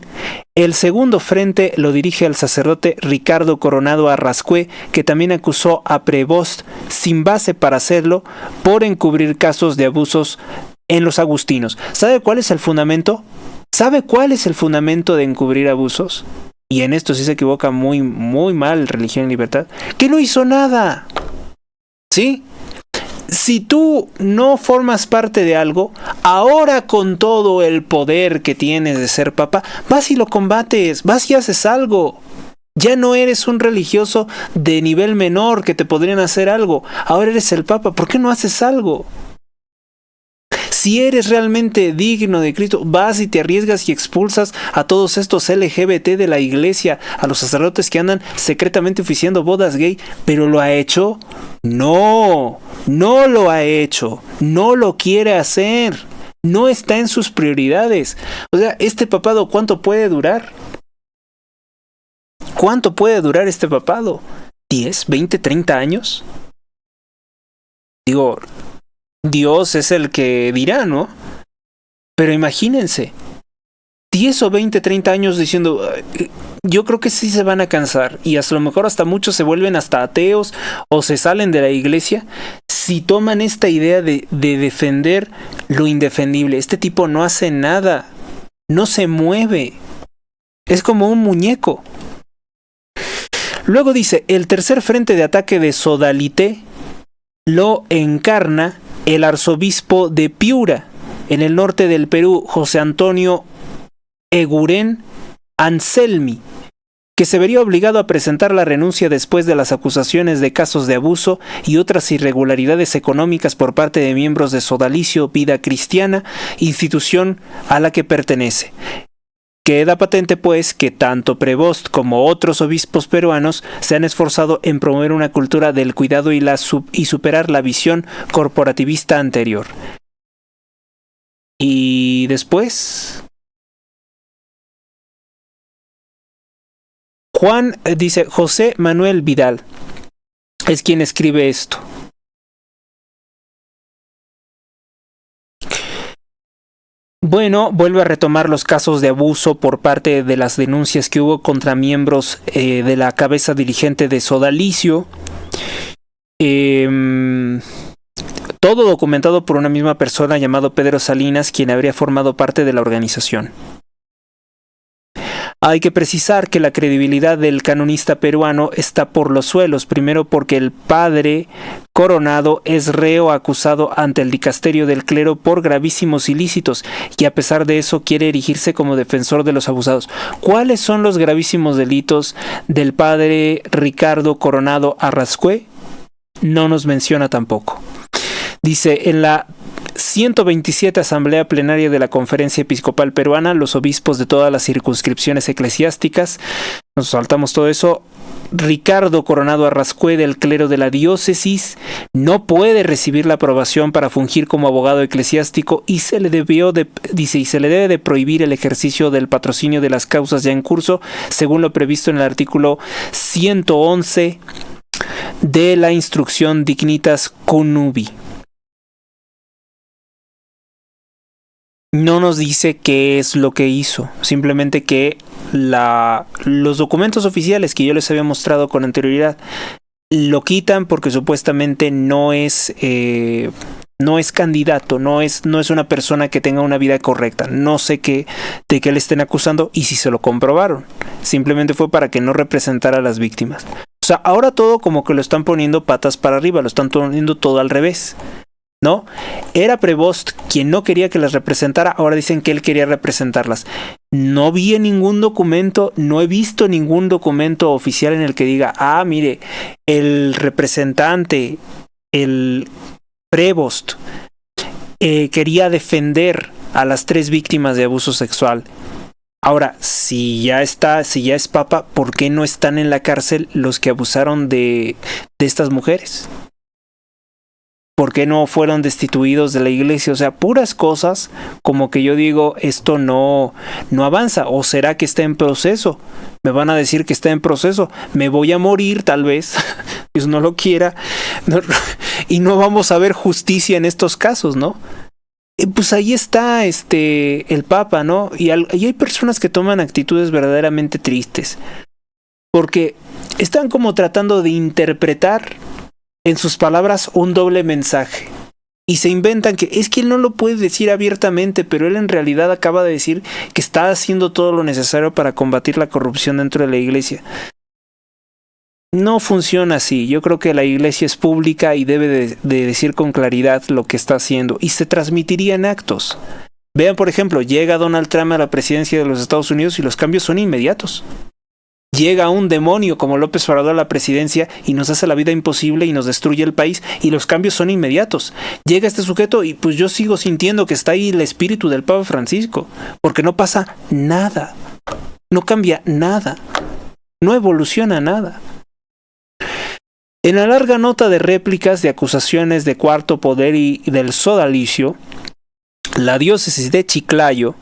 El segundo frente lo dirige el sacerdote Ricardo Coronado Arrascue, que también acusó a Prevost, sin base para hacerlo, por encubrir casos de abusos en los agustinos. ¿Sabe cuál es el fundamento? ¿Sabe cuál es el fundamento de encubrir abusos? Y en esto sí se equivoca muy, muy mal Religión y Libertad. Que no hizo nada. ¿Sí? Si tú no formas parte de algo, ahora con todo el poder que tienes de ser papa, vas y lo combates, vas y haces algo. Ya no eres un religioso de nivel menor que te podrían hacer algo. Ahora eres el papa, ¿por qué no haces algo? Si eres realmente digno de Cristo, vas y te arriesgas y expulsas a todos estos LGBT de la iglesia, a los sacerdotes que andan secretamente oficiando bodas gay. ¿Pero lo ha hecho? No, no lo ha hecho, no lo quiere hacer, no está en sus prioridades. O sea, este papado, ¿cuánto puede durar? ¿Cuánto puede durar este papado? ¿10, 20, 30 años? Digo, Dios es el que dirá, ¿no? Pero imagínense, 10 o 20, 30 años diciendo, yo creo que sí se van a cansar y a lo mejor hasta muchos se vuelven hasta ateos o se salen de la iglesia si toman esta idea de defender lo indefendible. Este tipo no hace nada, no se mueve, es como un muñeco. Luego dice, el tercer frente de ataque de Sodalite lo encarna el arzobispo de Piura, en el norte del Perú, José Antonio Eguren Anselmi, que se vería obligado a presentar la renuncia después de las acusaciones de casos de abuso y otras irregularidades económicas por parte de miembros de Sodalicio Vida Cristiana, institución a la que pertenece. Queda patente, pues, que tanto Prevost como otros obispos peruanos se han esforzado en promover una cultura del cuidado y superar la visión corporativista anterior. Y después, dice José Manuel Vidal, es quien escribe esto. Bueno, vuelve a retomar los casos de abuso por parte de las denuncias que hubo contra miembros de la cabeza dirigente de Sodalicio. Todo documentado por una misma persona llamado Pedro Salinas, quien habría formado parte de la organización. Hay que precisar que la credibilidad del canonista peruano está por los suelos, primero porque el padre Coronado es reo acusado ante el dicasterio del clero por gravísimos ilícitos y a pesar de eso quiere erigirse como defensor de los abusados. ¿Cuáles son los gravísimos delitos del padre Ricardo Coronado Arrascue? No nos menciona tampoco. Dice, en la 127 Asamblea Plenaria de la Conferencia Episcopal Peruana, los obispos de todas las circunscripciones eclesiásticas, nos saltamos todo eso, Ricardo Coronado Arrascue del clero de la diócesis no puede recibir la aprobación para fungir como abogado eclesiástico y se le debe de prohibir el ejercicio del patrocinio de las causas ya en curso, según lo previsto en el artículo 111 de la instrucción Dignitas Connubii. No nos dice qué es lo que hizo, simplemente que los documentos oficiales que yo les había mostrado con anterioridad lo quitan porque supuestamente no es candidato, no es una persona que tenga una vida correcta. No sé de qué le estén acusando y si se lo comprobaron. Simplemente fue para que no representara a las víctimas. O sea, ahora todo como que lo están poniendo patas para arriba, lo están poniendo todo al revés. ¿No? Era Prevost quien no quería que las representara, ahora dicen que él quería representarlas. No vi ningún documento, no he visto ningún documento oficial en el que diga, mire, el representante, el Prevost, quería defender a las 3 víctimas de abuso sexual. Ahora, si ya es papa, ¿por qué no están en la cárcel los que abusaron de estas mujeres? ¿Por qué no fueron destituidos de la iglesia? O sea, puras cosas como que yo digo, esto no avanza. ¿O será que está en proceso? Me van a decir que está en proceso. Me voy a morir tal vez, Dios no lo quiera, y no vamos a ver justicia en estos casos, ¿no? Pues ahí está el Papa, ¿no? Y hay personas que toman actitudes verdaderamente tristes, porque están como tratando de interpretar en sus palabras un doble mensaje. Y se inventan que es que él no lo puede decir abiertamente, pero él en realidad acaba de decir que está haciendo todo lo necesario para combatir la corrupción dentro de la iglesia. No funciona así. Yo creo que la iglesia es pública y debe de decir con claridad lo que está haciendo, y se transmitiría en actos. Vean, por ejemplo, llega Donald Trump a la presidencia de los Estados Unidos y los cambios son inmediatos. Llega un demonio como López Obrador a la presidencia y nos hace la vida imposible y nos destruye el país, y los cambios son inmediatos. Llega este sujeto y pues yo sigo sintiendo que está ahí el espíritu del Papa Francisco, porque no pasa nada, no cambia nada, no evoluciona nada. En la larga nota de réplicas de acusaciones de Cuarto Poder y del sodalicio, la diócesis de Chiclayo,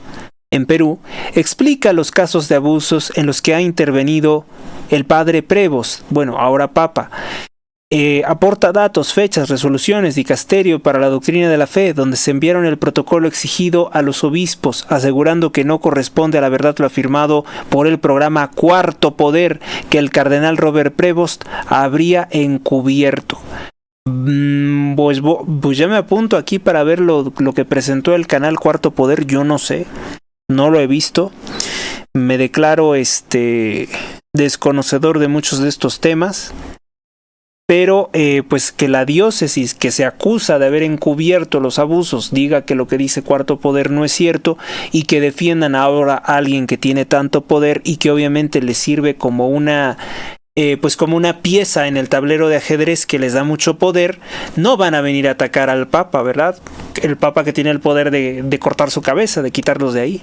en Perú, explica los casos de abusos en los que ha intervenido el padre Prevost, bueno, ahora Papa. Aporta datos, fechas, resoluciones, dicasterio para la doctrina de la fe, donde se enviaron el protocolo exigido a los obispos, asegurando que no corresponde a la verdad lo afirmado por el programa Cuarto Poder, que el cardenal Robert Prevost habría encubierto. Pues ya me apunto aquí para ver lo que presentó el canal Cuarto Poder. Yo no sé, no lo he visto. Me declaro desconocedor de muchos de estos temas. Pero pues que la diócesis que se acusa de haber encubierto los abusos diga que lo que dice Cuarto Poder no es cierto, y que defiendan ahora a alguien que tiene tanto poder y que obviamente les sirve como una pieza en el tablero de ajedrez que les da mucho poder. No van a venir a atacar al Papa, ¿verdad? El Papa que tiene el poder de cortar su cabeza, de quitarlos de ahí.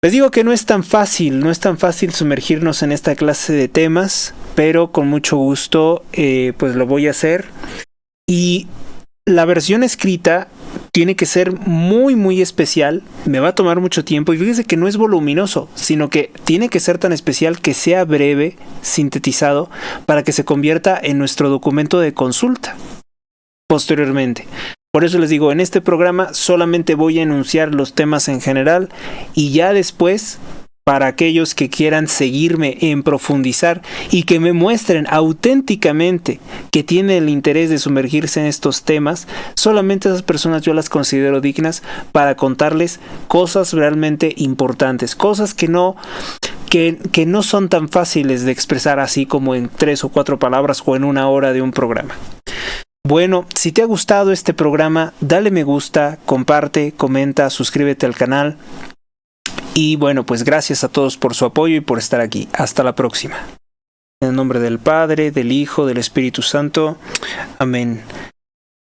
Les digo que no es tan fácil sumergirnos en esta clase de temas, pero con mucho gusto pues lo voy a hacer. Y la versión escrita tiene que ser muy muy especial, me va a tomar mucho tiempo, y fíjense que no es voluminoso, sino que tiene que ser tan especial que sea breve, sintetizado, para que se convierta en nuestro documento de consulta posteriormente. Por eso les digo, en este programa solamente voy a enunciar los temas en general, y ya después, para aquellos que quieran seguirme en profundizar y que me muestren auténticamente que tienen el interés de sumergirse en estos temas, solamente esas personas yo las considero dignas para contarles cosas realmente importantes, cosas que no son tan fáciles de expresar así como en 3 o 4 palabras o en 1 hora de un programa. Bueno, si te ha gustado este programa, dale me gusta, comparte, comenta, suscríbete al canal. Y bueno, pues gracias a todos por su apoyo y por estar aquí. Hasta la próxima. En el nombre del Padre, del Hijo, del Espíritu Santo. Amén.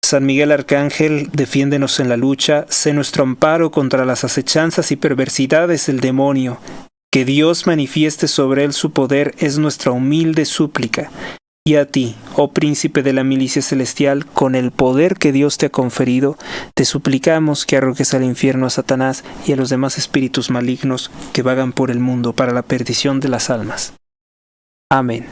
San Miguel Arcángel, defiéndenos en la lucha, sé nuestro amparo contra las acechanzas y perversidades del demonio. Que Dios manifieste sobre él su poder es nuestra humilde súplica. Y a ti, oh príncipe de la milicia celestial, con el poder que Dios te ha conferido, te suplicamos que arrojes al infierno a Satanás y a los demás espíritus malignos que vagan por el mundo para la perdición de las almas. Amén.